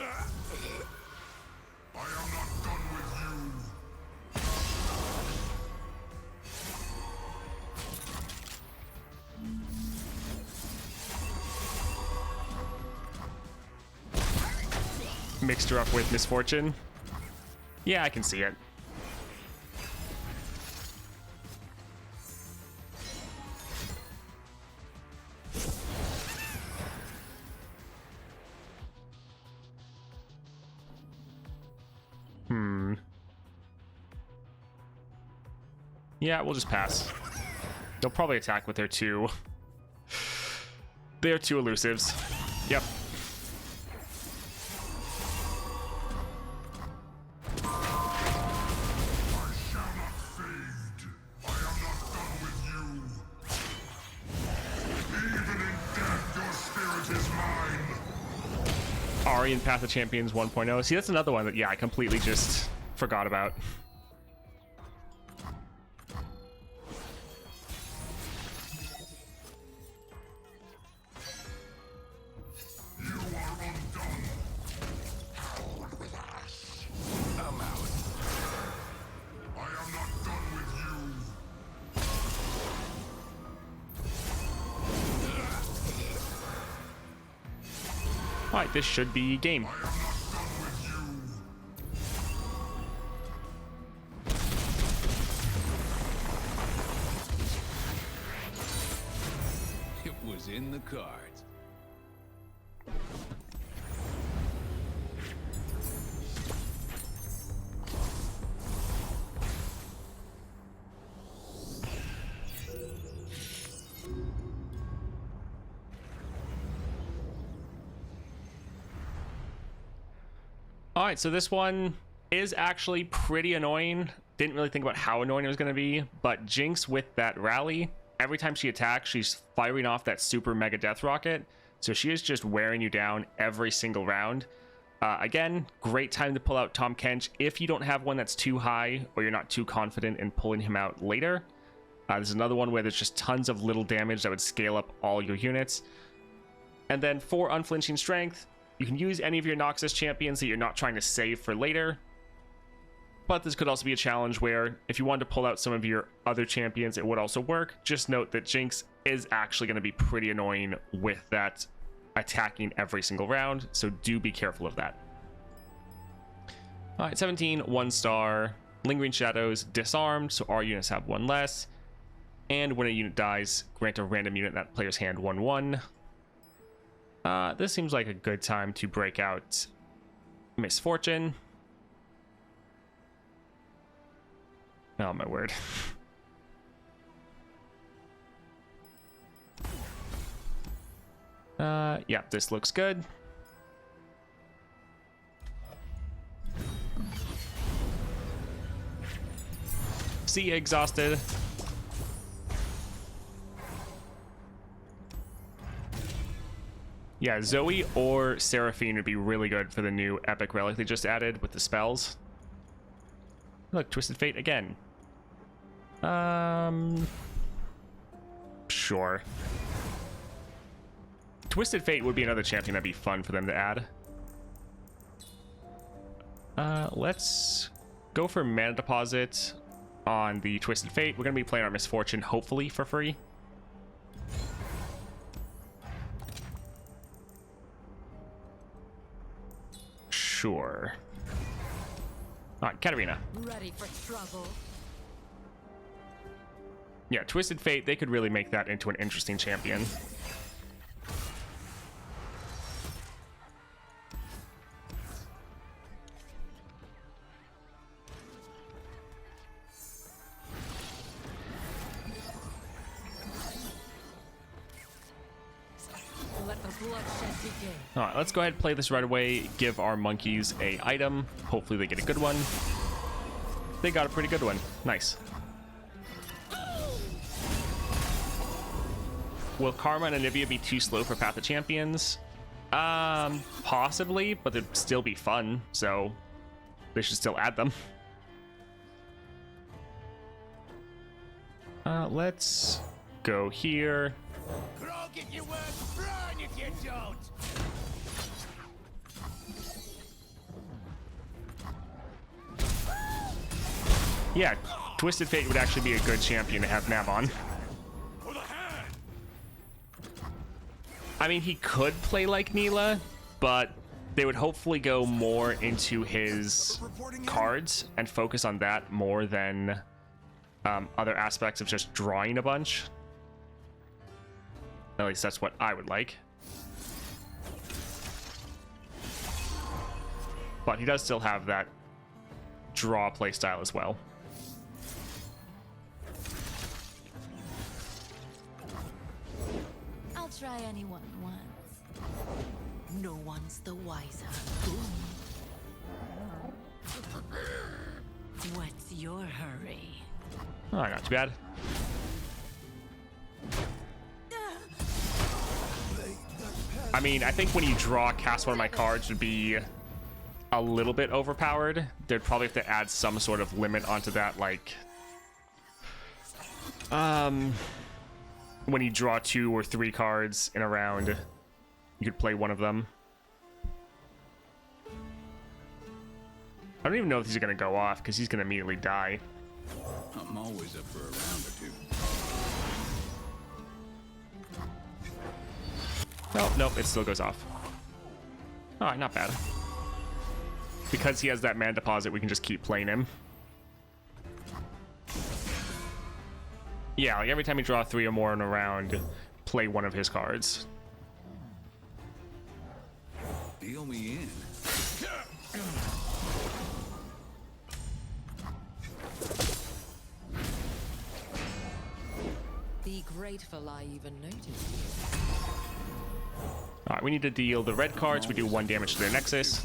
am not done with you. Mixed her up with Misfortune. Yeah, I can see it. Yeah, we'll just pass. They'll probably attack with their two elusives. Yep. Ari and Path of Champions 1.0. See, that's another one that, yeah, I completely just forgot about. You are undone. Hold with us. I'm out. I am not done with you. Alright, this should be game. I am not done with you. It was in the cards. Alright, so this one is actually pretty annoying. Didn't really think about how annoying it was going to be, but Jinx with that rally, every time she attacks, she's firing off that super mega death rocket. So she is just wearing you down every single round. Again, great time to pull out Tahm Kench if you don't have one that's too high or you're not too confident in pulling him out later. There's another one where there's just tons of little damage that would scale up all your units. And then for Unflinching Strength, you can use any of your Noxus champions that you're not trying to save for later. But this could also be a challenge where if you wanted to pull out some of your other champions, it would also work. Just note that Jinx is actually going to be pretty annoying with that attacking every single round, so do be careful of that. Alright, 17, 1 star. Lingering Shadows, disarmed, so our units have 1 less. And when a unit dies, grant a random unit in that player's hand 1/1. This seems like a good time to break out Misfortune. Oh my word. Yeah, this looks good. See, exhausted. Yeah, Zoe or Seraphine would be really good for the new epic relic they just added with the spells. Look, Twisted Fate again. Sure. Twisted Fate would be another champion that'd be fun for them to add. Let's go for Mana Deposit on the Twisted Fate. We're going to be playing our Misfortune, hopefully, for free. Sure. Alright, Katarina. Ready for trouble? Yeah, Twisted Fate, they could really make that into an interesting champion. Let the bloodshed begin. Alright, let's go ahead and play this right away. Give our monkeys a item. Hopefully they get a good one. They got a pretty good one. Nice. Will Karma and Anivia be too slow for Path of Champions? Possibly, but they'd still be fun, so they should still add them. Let's go here. Grog if you work, run if you don't. Yeah, Twisted Fate would actually be a good champion to have Nav on. For the hand. I mean, he could play like Neela, but they would hopefully go more into his cards and focus on that more than other aspects of just drawing a bunch. At least that's what I would like. But he does still have that draw playstyle as well. I'll try anyone once. No one's the wiser. What's your hurry? Oh, not too bad. I mean, I think when you draw cast one of my cards would be a little bit overpowered. They'd probably have to add some sort of limit onto that, like when you draw 2 or 3 cards in a round, you could play one of them. I don't even know if these are going to go off because he's going to immediately die. I'm always up for a round or two. Oh, nope, it still goes off. All right, not bad. Because he has that Mana Deposit, we can just keep playing him. Yeah, like every time you draw 3 or more in a round, play one of his cards. Deal me in. Be grateful I even noticed. Alright, we need to deal the red cards. We do 1 damage to their Nexus.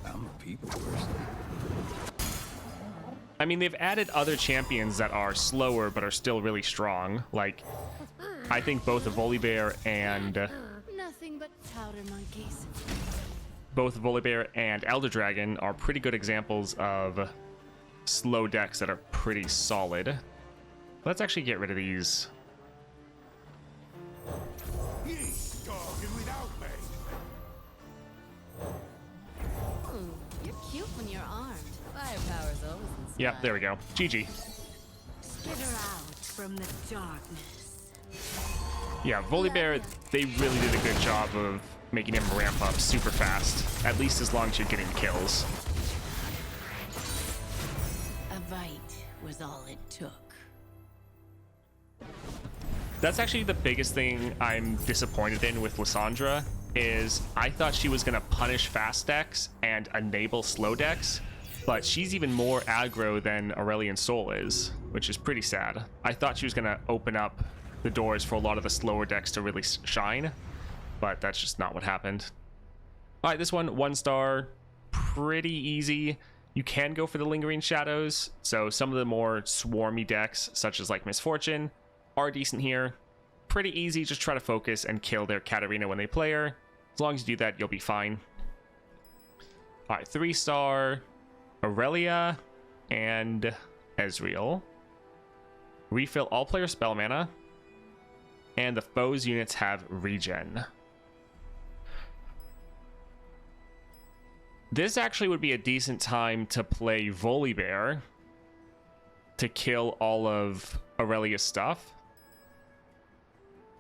I'm a people person. I mean, they've added other champions that are slower but are still really strong. Like, I think both the Volibear and Nothing but powder monkeys. Elder Dragon are pretty good examples of slow decks that are pretty solid. Let's actually get rid of these. Talking without me. You're cute when you're armed. Firepower's always inside. Yep, there we go. GG. Skitter out from the darkness. Yeah, Volibear, they really did a good job of making him ramp up super fast, at least as long as you're getting kills. A bite was all it took. That's actually the biggest thing I'm disappointed in with Lissandra, is I thought she was going to punish fast decks and enable slow decks, but she's even more aggro than Aurelion Sol is, which is pretty sad. I thought she was going to open up the doors for a lot of the slower decks to really shine, but that's just not what happened. All right, this one, 1 star, pretty easy. You can go for the Lingering Shadows, so some of the more swarmy decks, such as like Misfortune, are decent here. Pretty easy, just try to focus and kill their Katarina when they play her. As long as you do that, you'll be fine. All right, 3 star, Aurelia and Ezreal. Refill all player spell mana. and the foe's units have regen. This actually would be a decent time to play Volibear to kill all of Aurelia's stuff.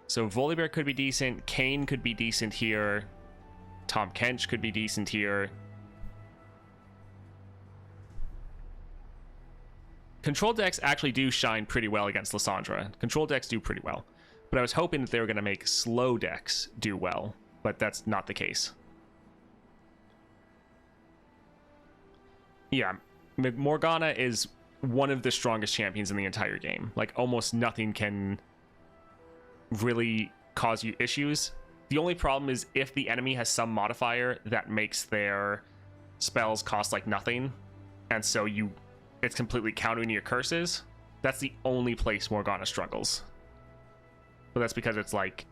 So Volibear could be decent, Kayn could be decent here, Tahm Kench could be decent here. Control decks actually do shine pretty well against Lysandra. Control decks do pretty well. But I was hoping that they were going to make slow decks do well, but that's not the case. Yeah, Morgana is one of the strongest champions in the entire game. Like, almost nothing can really cause you issues. The only problem is if the enemy has some modifier that makes their spells cost like nothing, and so it's completely countering your curses. That's the only place Morgana struggles. But that's because it's like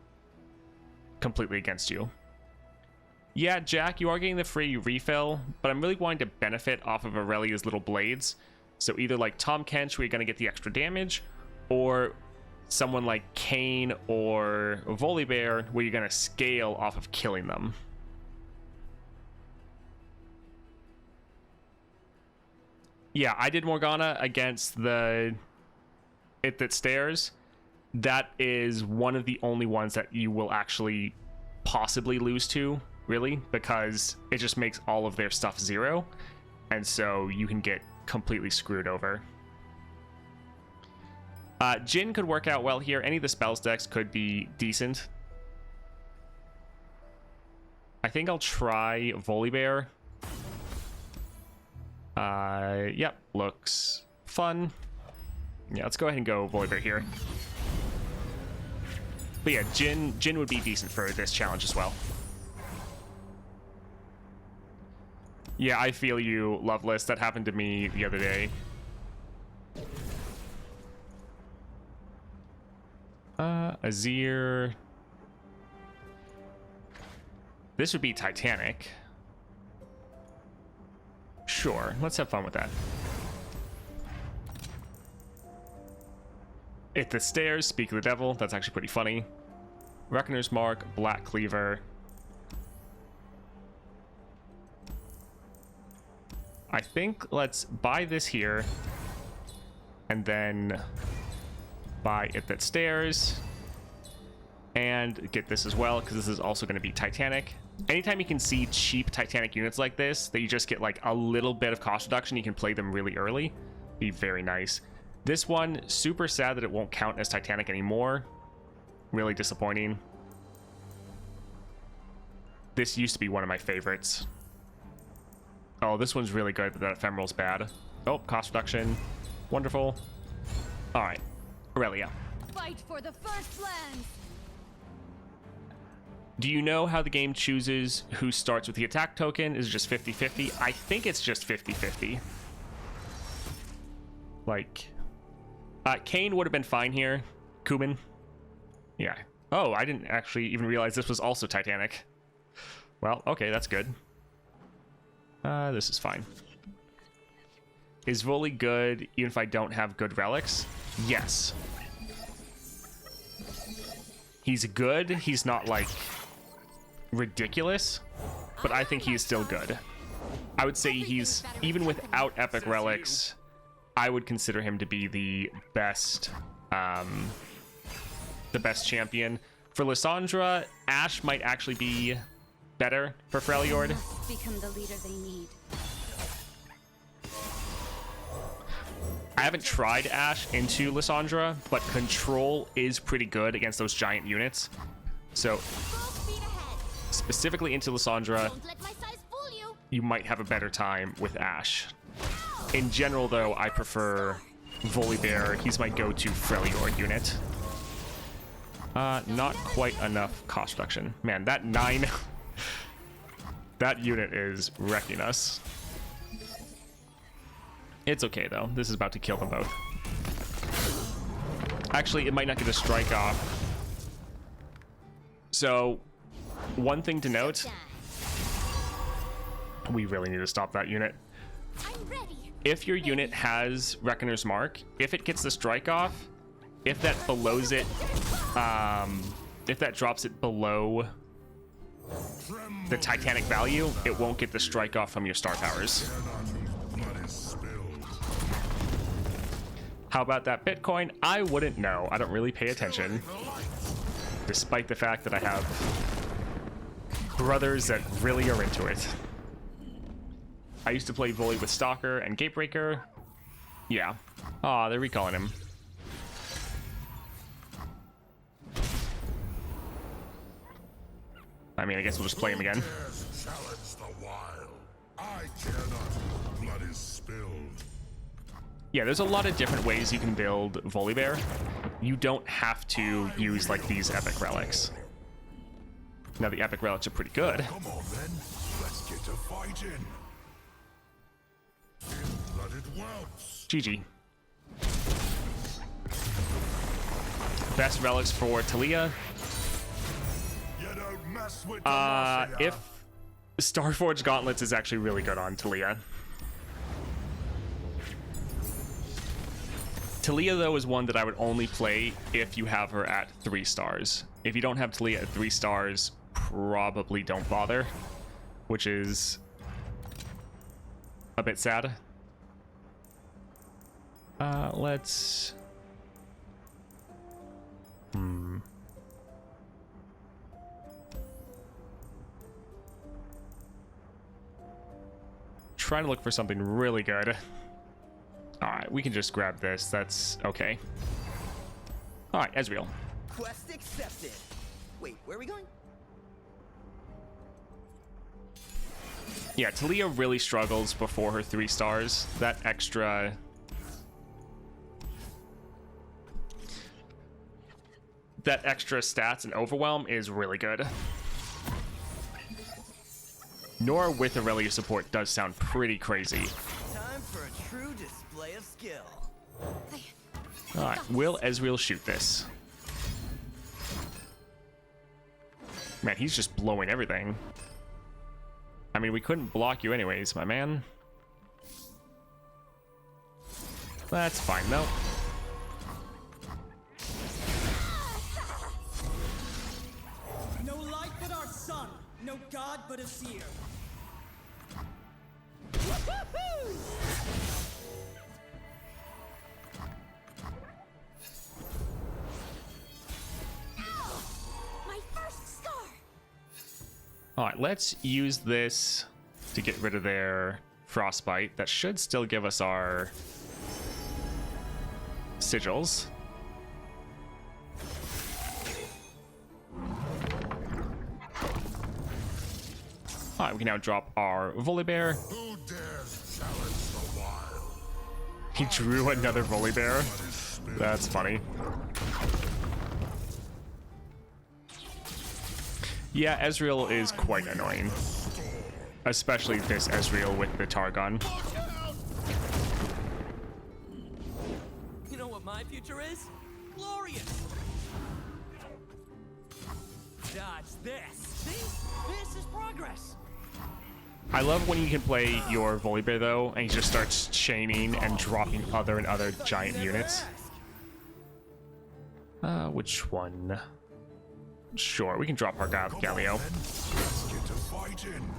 completely against you. Yeah, Jack, you are getting the free refill, but I'm really wanting to benefit off of Aurelia's little blades. So either like Tahm Kench, where you're going to get the extra damage, or someone like Kayn or Volibear, where you're going to scale off of killing them. Yeah, I did Morgana against the It That Stares. That is one of the only ones that you will actually possibly lose to, really, because it just makes all of their stuff 0, and so you can get completely screwed over. Jhin could work out well here. Any of the spells decks could be decent. I think I'll try Volibear. Yep, looks fun. Yeah, let's go ahead and go Volibear here. But yeah, Jhin would be decent for this challenge as well. Yeah, I feel you, Loveless. That happened to me the other day. Azir. This would be Titanic. Sure, let's have fun with that. It the Stairs, Speak of the Devil. That's actually pretty funny. Reckoner's Mark, Black Cleaver. I think let's buy this here and then buy It That Stares and get this as well, because this is also going to be Titanic. Anytime you can see cheap Titanic units like this that you just get like a little bit of cost reduction, you can play them really early, be very nice. This one, super sad that it won't count as Titanic anymore. Really disappointing. This used to be one of my favorites. Oh, this one's really good, but that Ephemeral's bad. Oh, cost reduction. Wonderful. All right, Aurelia. Fight for the first lands. Do you know how the game chooses who starts with the attack token? Is it just 50-50? I think it's just 50-50. Like, Kayn would have been fine here. Kuban. Yeah. Oh, I didn't actually even realize this was also Titanic. Well, okay, that's good. This is fine. Is Voli good even if I don't have good relics? Yes. He's good. He's not like ridiculous, but I think he's still good. I would say he's, even without epic relics, I would consider him to be the best champion. For Lysandra, Ashe might actually be better for Freljord. Become the leader they need. I haven't tried Ashe into Lysandra, but Control is pretty good against those giant units. So, specifically into Lysandra, Don't let my size fool you. you might have a better time with Ashe. In general, though, I prefer Volibear. He's my go-to Freljord unit. Not quite enough cost reduction. Man, that 9... that unit is wrecking us. It's okay, though. This is about to kill them both. Actually, it might not get a strike off. So, one thing to note. We really need to stop that unit. I'm ready. If your unit has Reckoner's Mark, if it gets the strike off, if that belows it if that drops it below the Titanic value, it won't get the strike off from your star powers. Blood is spilled. How about that Bitcoin? I wouldn't know. I don't really pay attention, despite the fact that I have brothers that really are into it. I used to play volley with Stalker and Gatebreaker. Yeah. Aw, they're recalling him. I mean, I guess we'll just play him again. Dares challenge the wild. I care not. Blood is spilled. Yeah, there's a lot of different ways you can build Volibear. You don't have to use like these epic relics. Now the epic relics are pretty good. Come on then. Let's get to fighting. Blooded whelps. GG. Best relics for Talia. You don't mess with the If Starforged Gauntlets is actually really good on Talia. Talia, though, is one that I would only play if you have her at 3 stars. If you don't have Talia at 3 stars, probably don't bother, which is a bit sad. Let's... Trying to look for something really good. Alright, we can just grab this. That's okay. Alright, Ezreal. Quest accepted. Wait, where are we going? Yeah, Talia really struggles before her 3 stars. That extra... That extra stats and overwhelm is really good. Nor with Aurelia support does sound pretty crazy. Time for a true display of skill. Alright, will Ezreal shoot this? Man, he's just blowing everything. I mean, we couldn't block you anyways, my man. That's fine, though. No light but our sun, no god but a seer. My first scar. Alright, let's use this to get rid of their Frostbite. That should still give us our sigils. Alright, we can now drop our Volibear. Who dares challenge the wild? He drew another Volibear. That's funny. Yeah, Ezreal is quite annoying. Especially this Ezreal with the Targon. You know what my future is? Glorious! Dodge this. See? This is progress. I love when you can play your Volibear though, and he just starts chaining and dropping other and other giant units. Which one? Sure, we can drop our Galio. Let's get to fighting.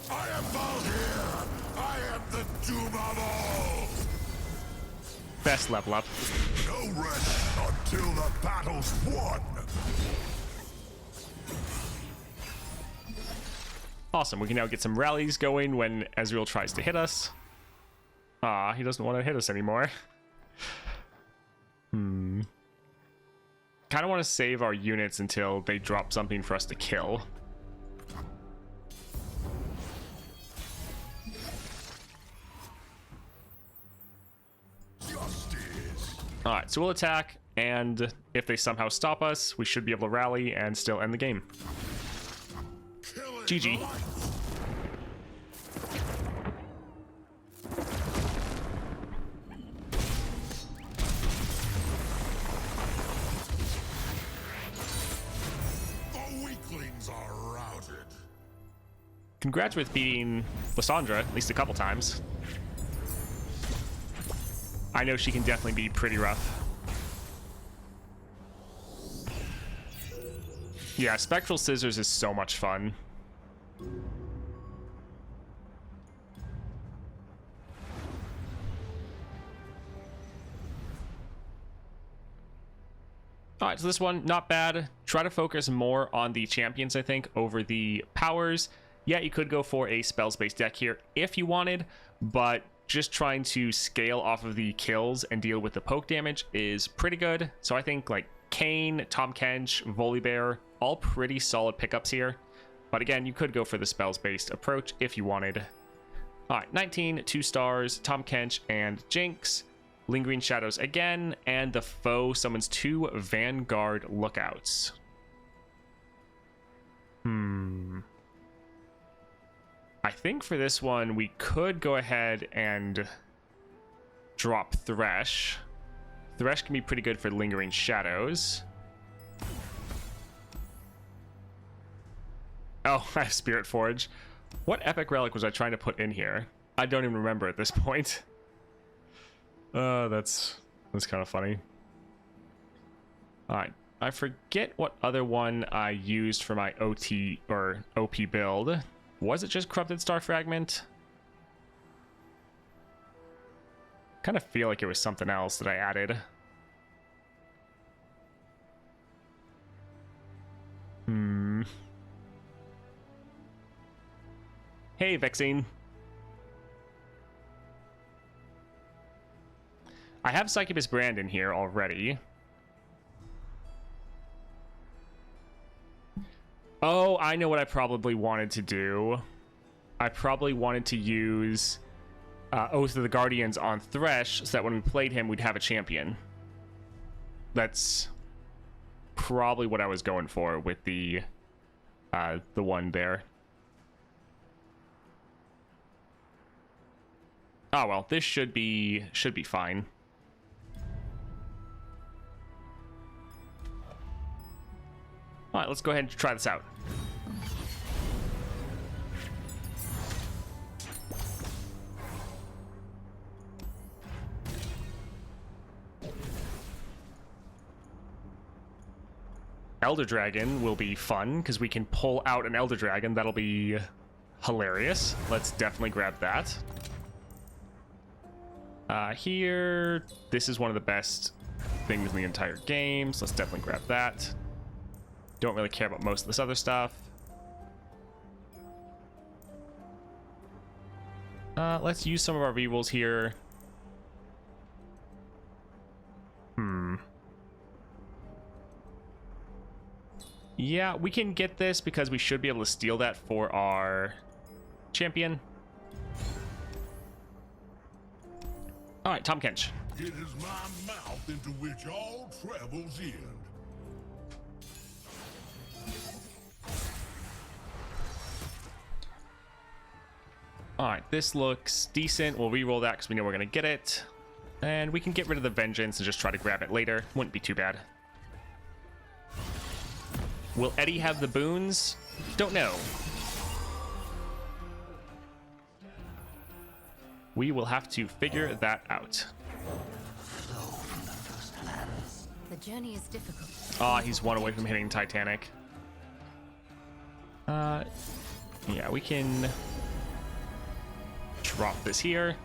I am Valhyr. I am the doom of all. Best level up. No rest until the battle's won. Awesome, we can now get some rallies going when Ezreal tries to hit us. Ah, he doesn't want to hit us anymore. Kind of want to save our units until they drop something for us to kill. Justice. Alright, so we'll attack, and if they somehow stop us, we should be able to rally and still end the game. Killing GG. the light. The weaklings are routed. congrats with beating Lysandra at least a couple times. I know she can definitely be pretty rough. Yeah, Spectral Scissors is so much fun. Alright, so this one, not bad. Try to focus more on the champions, I think, over the powers. Yeah, you could go for a spells-based deck here if you wanted, but just trying to scale off of the kills and deal with the poke damage is pretty good. So I think, like, Kayn, Tahm Kench, Volibear, all pretty solid pickups here. But again, you could go for the spells-based approach if you wanted. Alright, 19, 2 stars, Tahm Kench and Jinx. Lingering Shadows again, and the foe summons 2 Vanguard Lookouts. I think for this one, we could go ahead and drop Thresh. Thresh can be pretty good for Lingering Shadows. Oh, I have Spirit Forge. What epic relic was I trying to put in here? I don't even remember at this point. That's kind of funny. Alright, I forget what other one I used for my OT or OP build. Was it just Corrupted Star Fragment? Kind of feel like it was something else that I added. Hey, Vexine. I have Succubus Brand in here already. Oh, I know what I probably wanted to do. I probably wanted to use Oath of the Guardians on Thresh so that when we played him, we'd have a champion. That's probably what I was going for with the one there. Oh well, this should be fine. All right, let's go ahead and try this out. Elder Dragon will be fun because we can pull out an Elder Dragon. That'll be hilarious. Let's definitely grab that. Here, this is one of the best things in the entire game, so let's definitely grab that. Don't really care about most of this other stuff. Let's use some of our rerolls here. Yeah, we can get this because we should be able to steal that for our champion. Alright, Tahm Kench. It is my mouth into which all travels end. Alright, this looks decent. We'll re-roll that because we know we're going to get it. And we can get rid of the Vengeance and just try to grab it later. Wouldn't be too bad. Will Eddie have the boons? Don't know. We will have to figure that out. The journey is difficult. Ah, he's one away from hitting Titanic. Yeah, we can drop this here.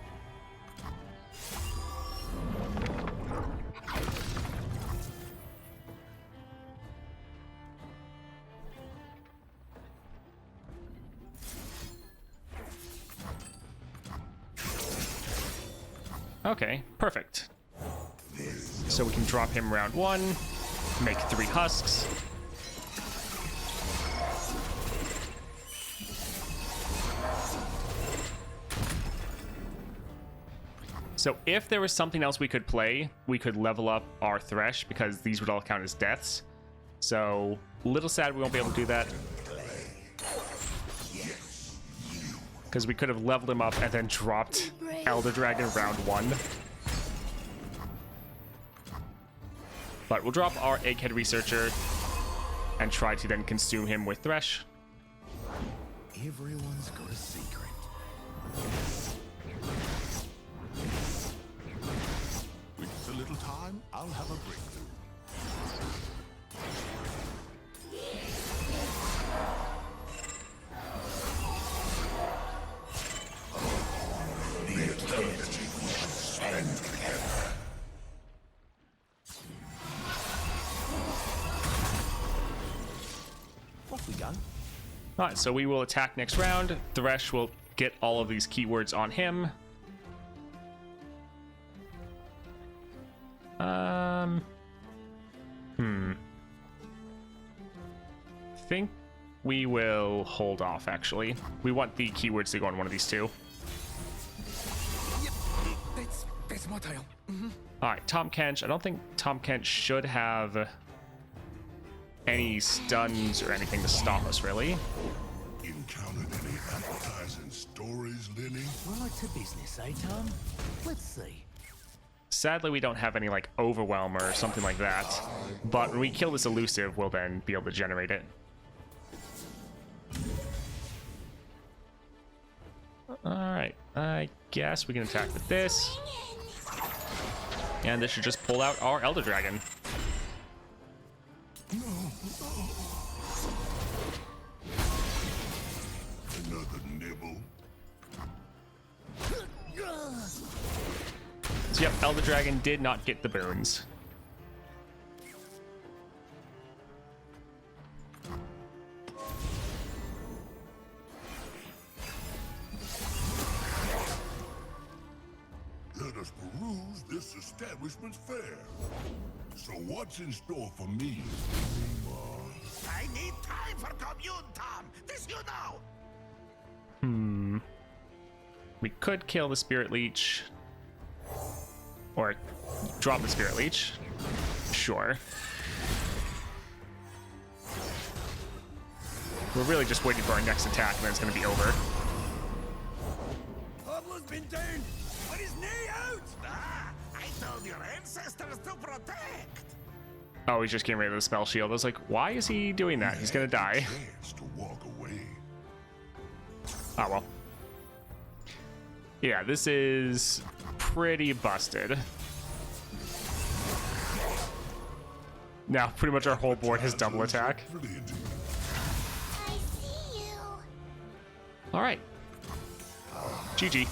Okay, perfect. So we can drop him round 1, make 3 husks. So if there was something else we could play, we could level up our Thresh because these would all count as deaths. So, a little sad we won't be able to do that. Because we could have leveled him up and then dropped Elder Dragon round 1. But we'll drop our Egghead Researcher and try to then consume him with Thresh. Everyone's got a secret. With just a little time, I'll have a breakthrough. The eternity will stand together. Off we go. All right, so we will attack next round. Thresh will get all of these keywords on him. I think we will hold off, actually. We want the keywords to go on one of these two. Yep, that's my tale. All right, Tahm Kench. I don't think Tahm Kench should have any stuns or anything to stop us, really. Encountered any appetizing stories, Lenny? Right to business, eh, Tom? Let's see. Sadly, we don't have any, like, Overwhelm or something like that. But when we kill this elusive, we'll then be able to generate it. Alright, I guess we can attack with this. And this should just pull out our Elder Dragon. Another nibble. So yep, Elder Dragon did not get the boons. Let us peruse this establishment's fare. So what's in store for me? I need time for commune, Tom. This you know. We could kill the Spirit Leech. Or drop the Spirit Leech. Sure. We're really just waiting for our next attack, and then it's going to be over. Pablo's been down. With his knee out. Ah, I told your ancestors to protect. Oh, he's just getting rid of the spell shield. I was like, why is he doing that? He's going to die. Chance to walk away. Oh, well. Yeah, this is pretty busted. Now, pretty much our whole board has double attack. Brilliant. I see you. All right. GG.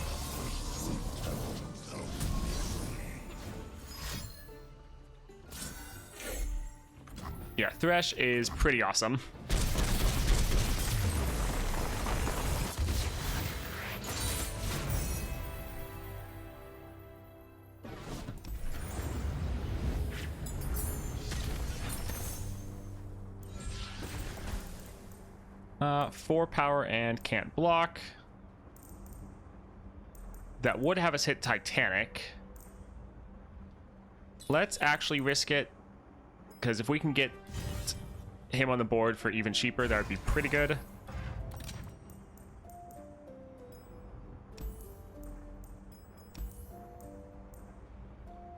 Yeah, Thresh is pretty awesome. Four power and can't block. That would have us hit Titanic. Let's actually risk it, because if we can get him on the board for even cheaper, that would be pretty good.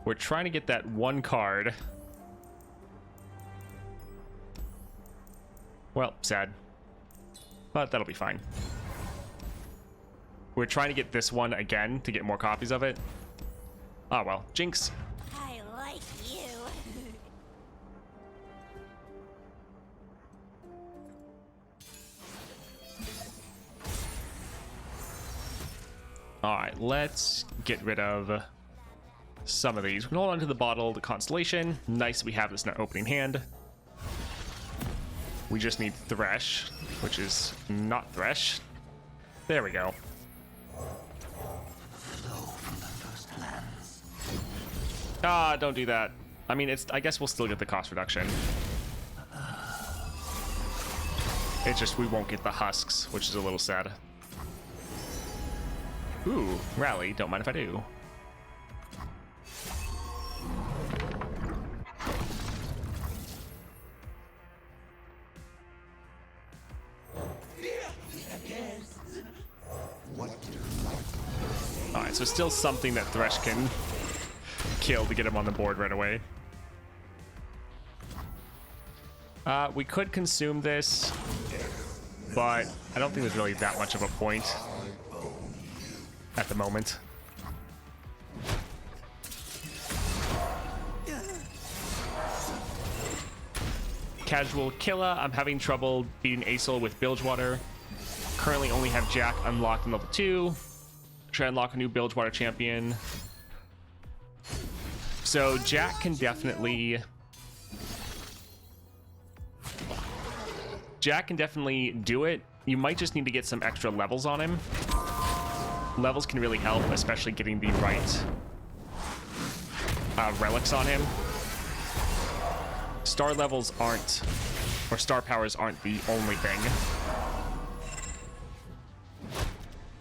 We're trying to get that one card. Well, sad. But that'll be fine. We're trying to get this one again to get more copies of it. Oh well, Jinx. I like you. Alright, let's get rid of some of these. We can hold on to the bottle, the Constellation. Nice we have this in our opening hand. We just need Thresh, which is not Thresh. There we go. Ah, don't do that. I mean, I guess we'll still get the cost reduction. It's just we won't get the husks, which is a little sad. Ooh, rally. Don't mind if I do. Alright, so still something that Thresh can kill to get him on the board right away. We could consume this. but I don't think there's really that much of a point at the moment. Casual Killa, I'm having trouble beating Aesol with Bilgewater. Currently only have Jack unlocked in level 2. Try to unlock a new Bilgewater champion. So Jack can definitely do it. You might just need to get some extra levels on him. Levels can really help, especially getting the right relics on him. Star levels aren't, or star powers aren't the only thing.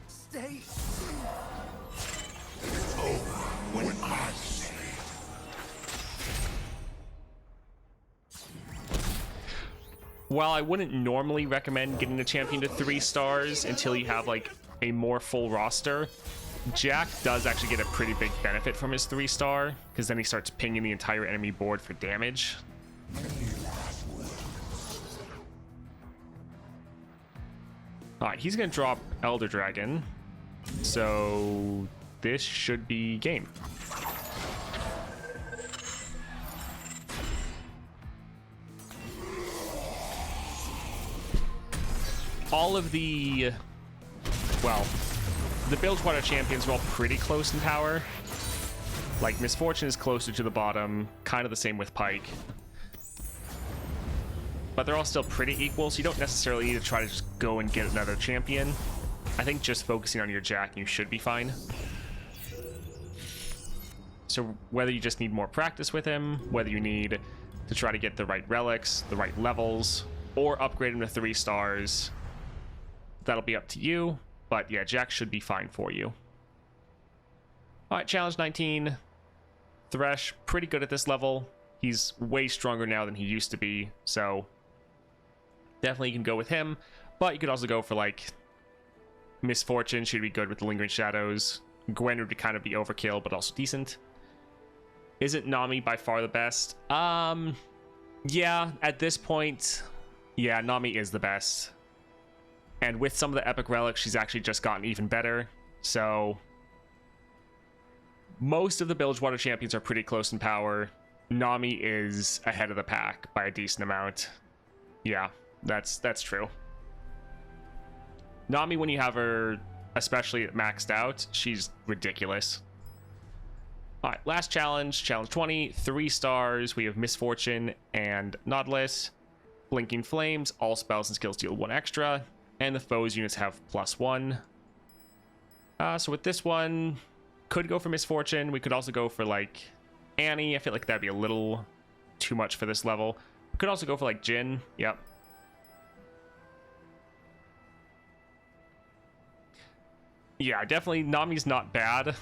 Stay. When I say While I wouldn't normally recommend getting a champion to 3 stars until you have like a more full roster, Jack does actually get a pretty big benefit from his 3-star, because then he starts pinging the entire enemy board for damage. Alright, he's gonna drop Elder Dragon, so this should be game. All of the, well, the Bilgewater champions are all pretty close in power. Like, Misfortune is closer to the bottom, kind of the same with Pyke. But they're all still pretty equal, so you don't necessarily need to try to just go and get another champion. I think just focusing on your Jack, you should be fine. So whether you just need more practice with him, whether you need to try to get the right relics, the right levels, or upgrade him to 3 stars, that'll be up to you. But yeah, Jack should be fine for you. Alright, challenge 19. Thresh, pretty good at this level. He's way stronger now than he used to be, so definitely you can go with him. But you could also go for like Misfortune, should be good with the Lingering Shadows. Gwen would kind of be overkill, but also decent. Isn't Nami by far the best? Yeah, at this point, yeah, Nami is the best. And with some of the epic relics, she's actually just gotten even better. So most of the Bilgewater champions are pretty close in power. Nami is ahead of the pack by a decent amount. Yeah, that's true. Nami, when you have her especially maxed out, she's ridiculous. Alright, last challenge, challenge 20, 3 stars. We have Misfortune and Nautilus. Blinking Flames, all spells and skills deal 1 extra. And the foes units have +1. So with this one, could go for Misfortune. We could also go for like Annie. I feel like that'd be a little too much for this level. We could also go for like Jhin. Yep. Yeah, definitely Nami's not bad,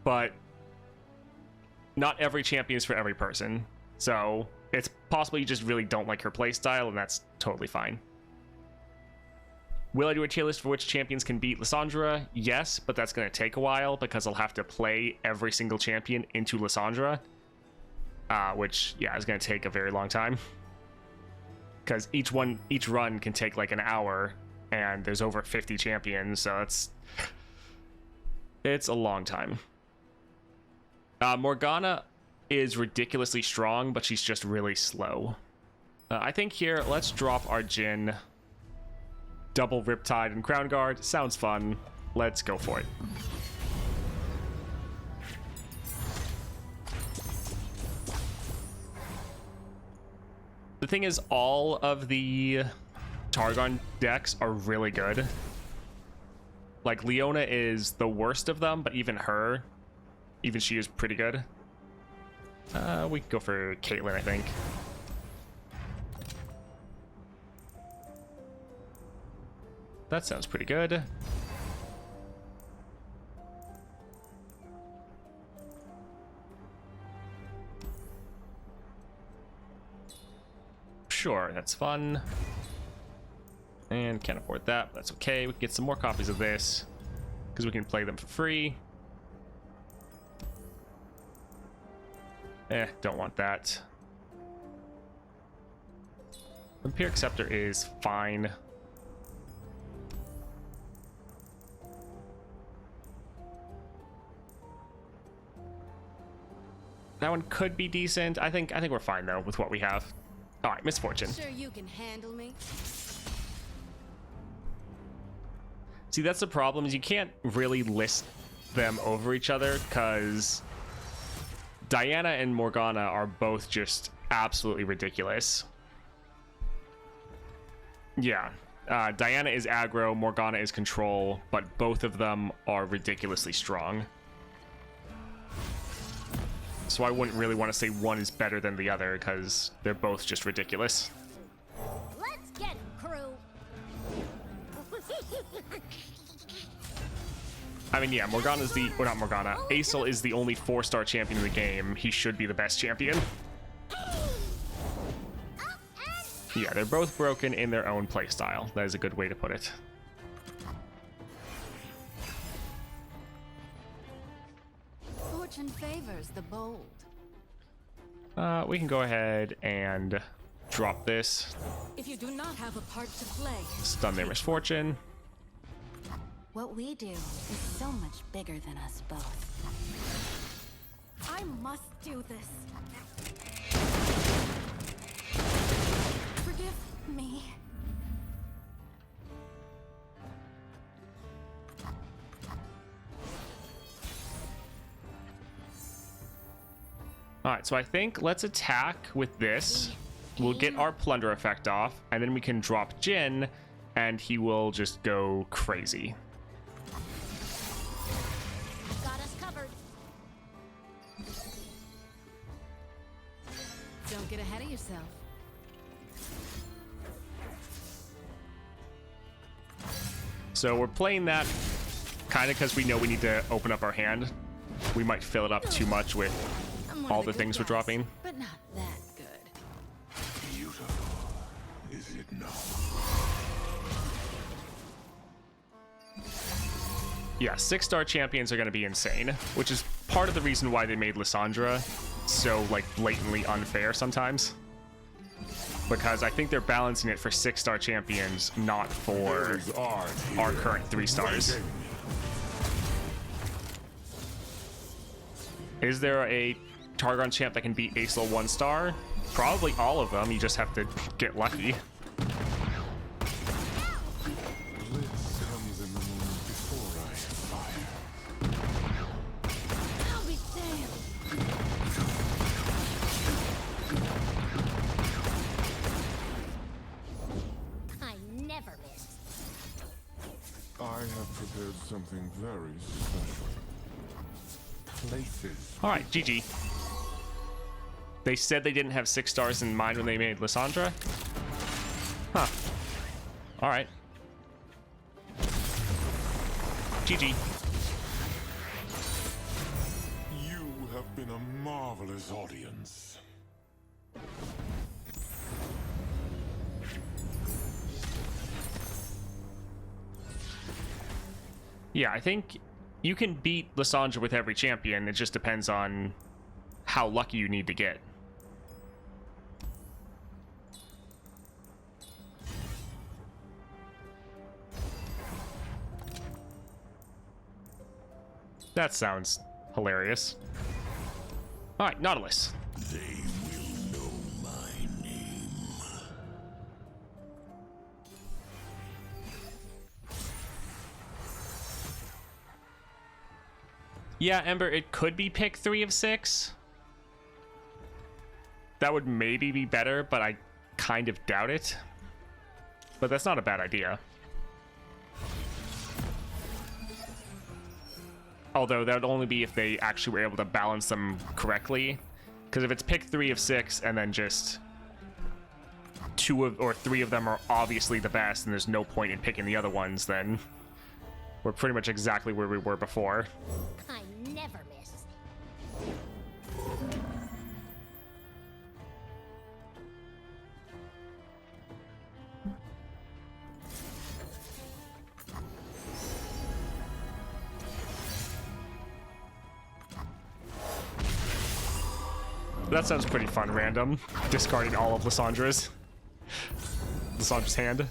but not every champion is for every person. So it's possible you just really don't like her playstyle, and that's totally fine. Will I do a tier list for which champions can beat Lissandra? Yes, but that's going to take a while because I'll have to play every single champion into Lissandra, which, yeah, is going to take a very long time. Because each run can take like an hour, and there's over 50 champions, so it's a long time. Morgana is ridiculously strong, but she's just really slow. I think here, let's drop our Jhin. Double Riptide and Crown Guard. Sounds fun. Let's go for it. The thing is, all of the Targon decks are really good. Like, Leona is the worst of them, but even she is pretty good. We can go for Caitlyn, I think. That sounds pretty good. Sure, that's fun. And can't afford that, but that's okay. We can get some more copies of this because we can play them for free. Don't want that. Vampiric Scepter is fine. That one could be decent. I think we're fine though with what we have. All right, Misfortune. Sure you can handle me? See, that's the problem, is you can't really list them over each other because Diana and Morgana are both just absolutely ridiculous. Yeah, Diana is aggro, Morgana is control, but both of them are ridiculously strong. So I wouldn't really want to say one is better than the other because they're both just ridiculous. Let's get him, crew. I mean, yeah, Morgana's the... Or not Morgana. Aesol is the only 4-star champion in the game. He should be the best champion. Yeah, they're both broken in their own playstyle. That is a good way to put it. Fortune favors the bold. We can go ahead and drop this. If you do not have a part to play, Stun their Misfortune. What we do is so much bigger than us both. I must do this. Forgive me. Alright, so I think let's attack with this. We'll get our Plunder effect off, and then we can drop Jhin, and he will just go crazy. Got us covered. don't get ahead of yourself. So we're playing that kind of because we know we need to open up our hand. We might fill it up too much with all the things we're dropping. But not that good. Beautiful, is it not? Yeah, 6-star champions are going to be insane, which is part of the reason why they made Lissandra so, like, blatantly unfair sometimes. Because I think they're balancing it for 6-star champions, not for our current 3 stars. Is there a Targon champ that can beat Aesol 1-star? Probably all of them, you just have to get lucky. Blitz comes in the moment before I fire. I'll be damned. I never miss. I have prepared something very special. Places. All right, GG. They said they didn't have 6 stars in mind when they made Lissandra. Huh. All right. GG. You have been a marvelous audience. Yeah, I think you can beat Lissandra with every champion. It just depends on how lucky you need to get. That sounds hilarious. All right, Nautilus. They will know my name. Yeah, Ember, it could be pick 3 of 6. That would maybe be better, but I kind of doubt it. But that's not a bad idea. Although that would only be if they actually were able to balance them correctly. Because if it's pick 3 of 6 and then just 2 of or 3 of them are obviously the best and there's no point in picking the other ones, then we're pretty much exactly where we were before. I never miss. That sounds pretty fun, random. Discarding all of Lissandra's hand.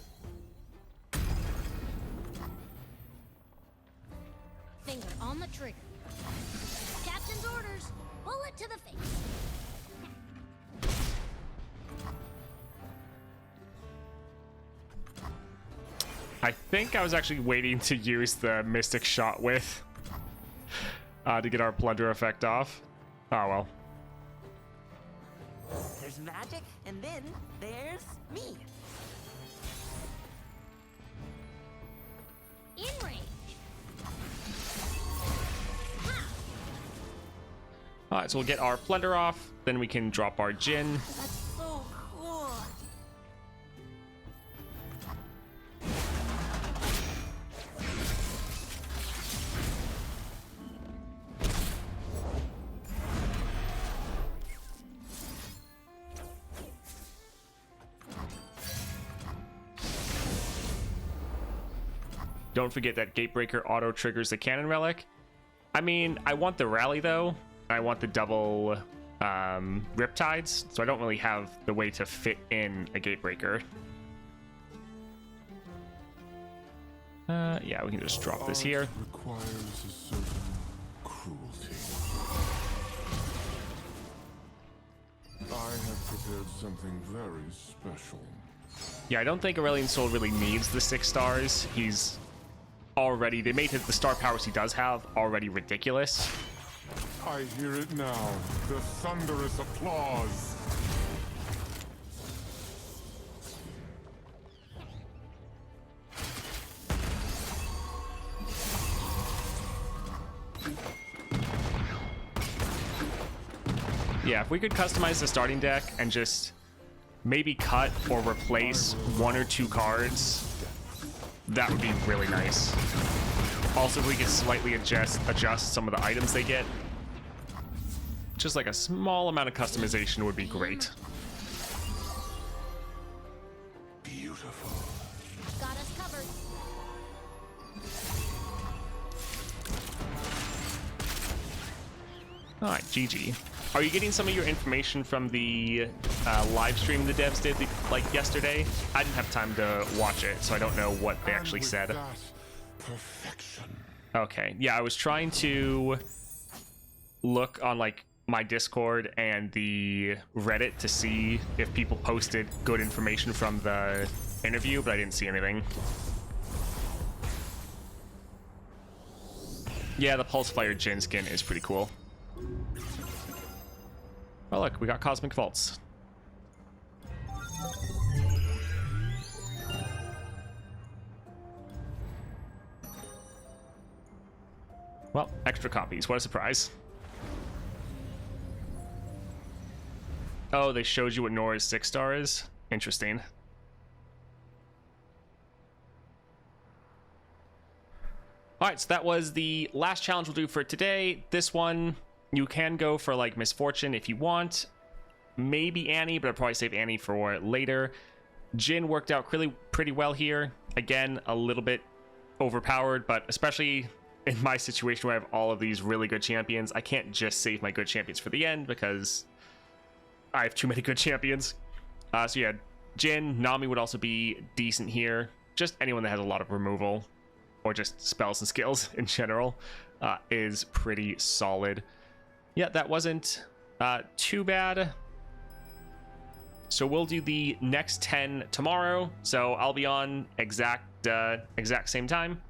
Finger on the trigger. Captain's orders. bullet to the face. I think I was actually waiting to use the Mystic Shot with to get our Plunder effect off. Oh well. There's magic, and then there's me. In range. Alright, so we'll get our Plunder off, then we can drop our Jin. That's so cool. Don't forget that Gatebreaker auto triggers the Cannon Relic. I mean, I want the Rally though. I want the double Riptides, so I don't really have the way to fit in a Gatebreaker. Yeah, we can just drop this here. Requires a certain cruelty. I have prepared something very special. Yeah, I don't think Aurelion Sol really needs the 6 stars. He's already, they made the star powers he does have already ridiculous. I hear it now, the thunderous applause. Yeah, if we could customize the starting deck and just maybe cut or replace 1 or 2 cards, that would be really nice. Also, if we could slightly adjust some of the items they get, just like a small amount of customization would be great. Beautiful. Got us covered. All right, GG. Are you getting some of your information from the live stream the devs did like yesterday? I didn't have time to watch it, so I don't know what they actually said. Perfection. Okay, yeah, I was trying to look on like my Discord and the Reddit to see if people posted good information from the interview, but I didn't see anything. Yeah, the Pulse Fire Jin skin is pretty cool. Oh look, we got Cosmic Vaults. Well, extra copies. What a surprise. Oh, they showed you what Nora's 6-star is? Interesting. Alright, so that was the last challenge we'll do for today. This one, you can go for like Misfortune if you want. Maybe Annie, but I'd probably save Annie for later. Jin worked out pretty well here. Again, a little bit overpowered, but especially in my situation where I have all of these really good champions, I can't just save my good champions for the end because I have too many good champions. So yeah, Jin, Nami would also be decent here. Just anyone that has a lot of removal or just spells and skills in general is pretty solid. Yeah, that wasn't too bad. So we'll do the next 10 tomorrow. So I'll be on exact same time.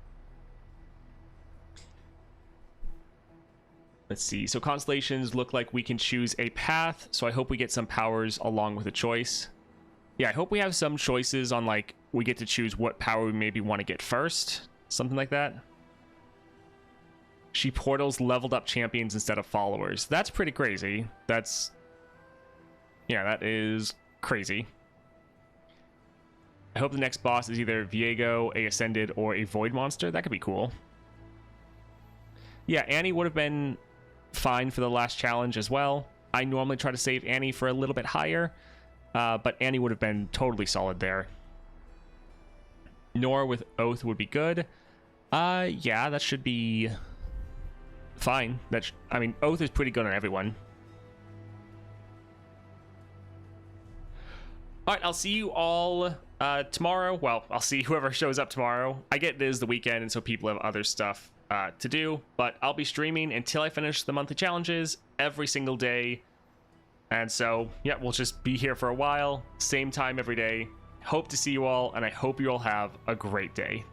Let's see. So constellations look like we can choose a path. So I hope we get some powers along with a choice. Yeah, I hope we have some choices on like we get to choose what power we maybe want to get first. Something like that. She portals leveled up champions instead of followers. That's pretty crazy. That's... yeah, that is crazy. I hope the next boss is either Viego, a Ascended, or a Void Monster. That could be cool. Yeah, Annie would have been fine for the last challenge as well. I normally try to save Annie for a little bit higher, but Annie would have been totally solid there. Nora with Oath would be good. Yeah, that should be fine. I mean, Oath is pretty good on everyone. All right, I'll see you all tomorrow. Well, I'll see whoever shows up tomorrow. I get it is the weekend, and so people have other stuff to do, but I'll be streaming until I finish the monthly challenges every single day. And so, yeah, we'll just be here for a while, same time every day. Hope to see you all, and I hope you all have a great day.